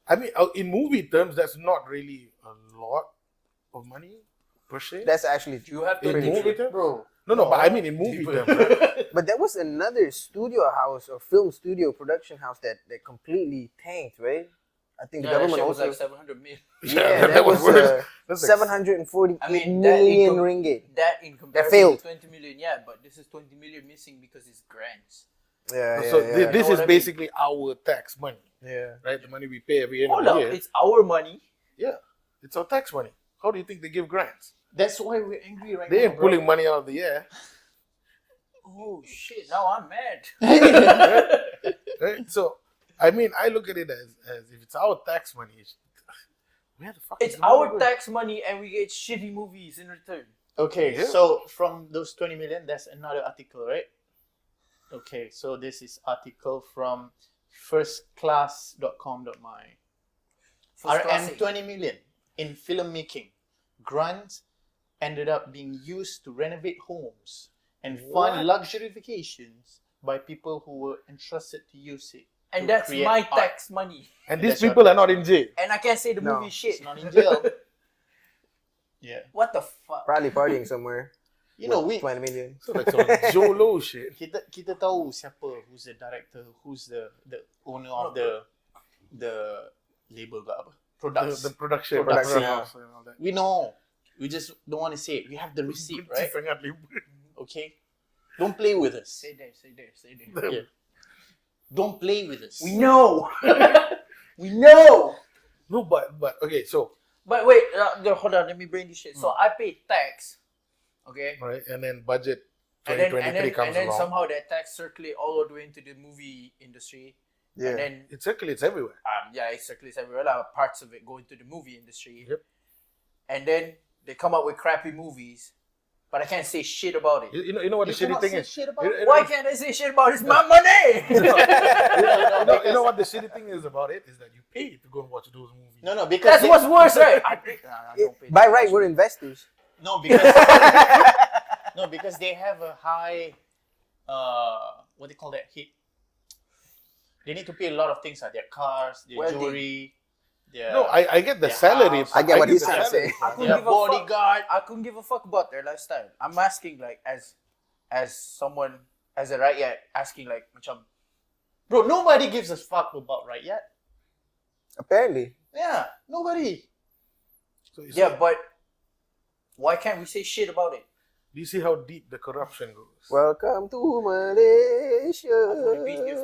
Speaker 3: I mean, in movie terms, that's not really a lot of money per se.
Speaker 5: That's actually true.
Speaker 4: You have to
Speaker 3: In movie terms?
Speaker 5: Bro.
Speaker 3: No, but I mean in movie terms. Right?
Speaker 5: But there was another studio house or film studio production house that completely tanked, right? I think the
Speaker 4: Yeah, that
Speaker 5: government
Speaker 4: shit was
Speaker 5: also.
Speaker 4: like 700 million.
Speaker 5: Yeah, that was
Speaker 3: worse. That's like
Speaker 5: 748
Speaker 4: I mean, that
Speaker 5: million
Speaker 4: income-
Speaker 5: ringgit.
Speaker 4: That in comparison
Speaker 5: failed.
Speaker 4: to 20 million, yeah, but this is 20 million missing because it's grants.
Speaker 5: Yeah,
Speaker 3: so
Speaker 5: yeah,
Speaker 3: this
Speaker 4: Know
Speaker 3: is
Speaker 4: what I mean?
Speaker 3: basically our tax money,
Speaker 5: yeah.
Speaker 3: right? The money we pay every end
Speaker 4: Hold
Speaker 3: of
Speaker 4: up,
Speaker 3: the year.
Speaker 4: it's our money.
Speaker 3: Yeah, it's our tax money. How do you think they give grants?
Speaker 2: That's why we're angry right
Speaker 3: They
Speaker 2: now.
Speaker 3: ain't pulling money out of the air,
Speaker 4: Oh shit! Now I'm mad.
Speaker 3: right? So, I mean, I look at it as if it's our tax money, where the fuck
Speaker 4: It's
Speaker 3: is the money
Speaker 4: our
Speaker 3: going?
Speaker 4: tax money, and we get shitty movies in return.
Speaker 2: Okay,
Speaker 3: Yeah.
Speaker 2: so from those 20 million, there's another article, right? Okay, so this is article from firstclass.com.my.
Speaker 4: First class
Speaker 2: RM
Speaker 4: A.
Speaker 2: 20 million in filmmaking. Grants ended up being used to renovate homes and fund luxury vacations by people who were entrusted to use it.
Speaker 4: And
Speaker 2: to
Speaker 4: that's
Speaker 2: create
Speaker 4: my
Speaker 2: art.
Speaker 4: tax money.
Speaker 3: And these
Speaker 2: That's your
Speaker 3: people are not in jail.
Speaker 4: And I can't say the
Speaker 5: No,
Speaker 4: movie shit.
Speaker 2: It's not in jail. Yeah.
Speaker 4: What the fuck?
Speaker 5: Probably partying somewhere.
Speaker 2: You know,
Speaker 5: with
Speaker 2: we
Speaker 5: 20 million.
Speaker 3: So like some Jolo shit.
Speaker 2: kita tahu siapa, who's the director, who's the owner of the label ke apa? Products.
Speaker 3: The production
Speaker 2: Production
Speaker 3: house and all that.
Speaker 2: We know. We just don't want to say it. We have the receipt, right?
Speaker 3: Sangat libur.
Speaker 2: Okay? Don't play with us.
Speaker 4: Say there, say there, say there.
Speaker 2: Yeah. Don't play with us.
Speaker 4: We know. We know.
Speaker 3: No, but okay, so
Speaker 4: But wait, hold on. Let me bring this shit. So I pay tax, okay,
Speaker 3: right, and then budget
Speaker 4: and
Speaker 3: 2023 comes
Speaker 4: then
Speaker 3: along.
Speaker 4: somehow that tax circulate all the way into the movie industry,
Speaker 5: Yeah.
Speaker 4: and then
Speaker 3: It circulates everywhere.
Speaker 4: yeah, it circulates everywhere. Like, parts of it go into the movie industry,
Speaker 3: Yep.
Speaker 4: and then they come up with crappy movies, but I can't say shit about it.
Speaker 3: You know what the shitty
Speaker 2: cannot
Speaker 3: thing
Speaker 2: say
Speaker 3: is?
Speaker 2: shit about
Speaker 3: You-
Speaker 2: it.
Speaker 3: you
Speaker 4: Why
Speaker 3: know-
Speaker 4: can't I say shit about it? It's my money.
Speaker 3: you know what the shitty thing is about it is that you pay to go and watch those movies.
Speaker 2: No, because
Speaker 4: That's what's worse, right? I don't pay
Speaker 5: By
Speaker 4: that
Speaker 5: right,
Speaker 4: much.
Speaker 5: we're investors.
Speaker 2: no, because no, because they have a high what they call that hit. They need to pay a lot of things, like their cars, their
Speaker 4: Wedding.
Speaker 2: jewelry, their
Speaker 3: No, I get the
Speaker 2: their
Speaker 3: salary.
Speaker 2: house.
Speaker 5: I get what he's
Speaker 3: the
Speaker 5: trying to
Speaker 3: salary
Speaker 5: say.
Speaker 3: part.
Speaker 4: I couldn't
Speaker 2: their
Speaker 4: give a fuck.
Speaker 2: bodyguard.
Speaker 4: I couldn't give a fuck about their lifestyle. I'm asking like as someone as a rakyat asking like macam
Speaker 2: Bro, nobody gives a fuck about right yet.
Speaker 5: Apparently.
Speaker 2: Yeah, nobody.
Speaker 3: So you
Speaker 4: yeah,
Speaker 3: see-
Speaker 4: but why can't we say shit about it?
Speaker 3: do you see how deep the corruption goes?
Speaker 5: Welcome to Malaysia.
Speaker 4: Aku repeat dia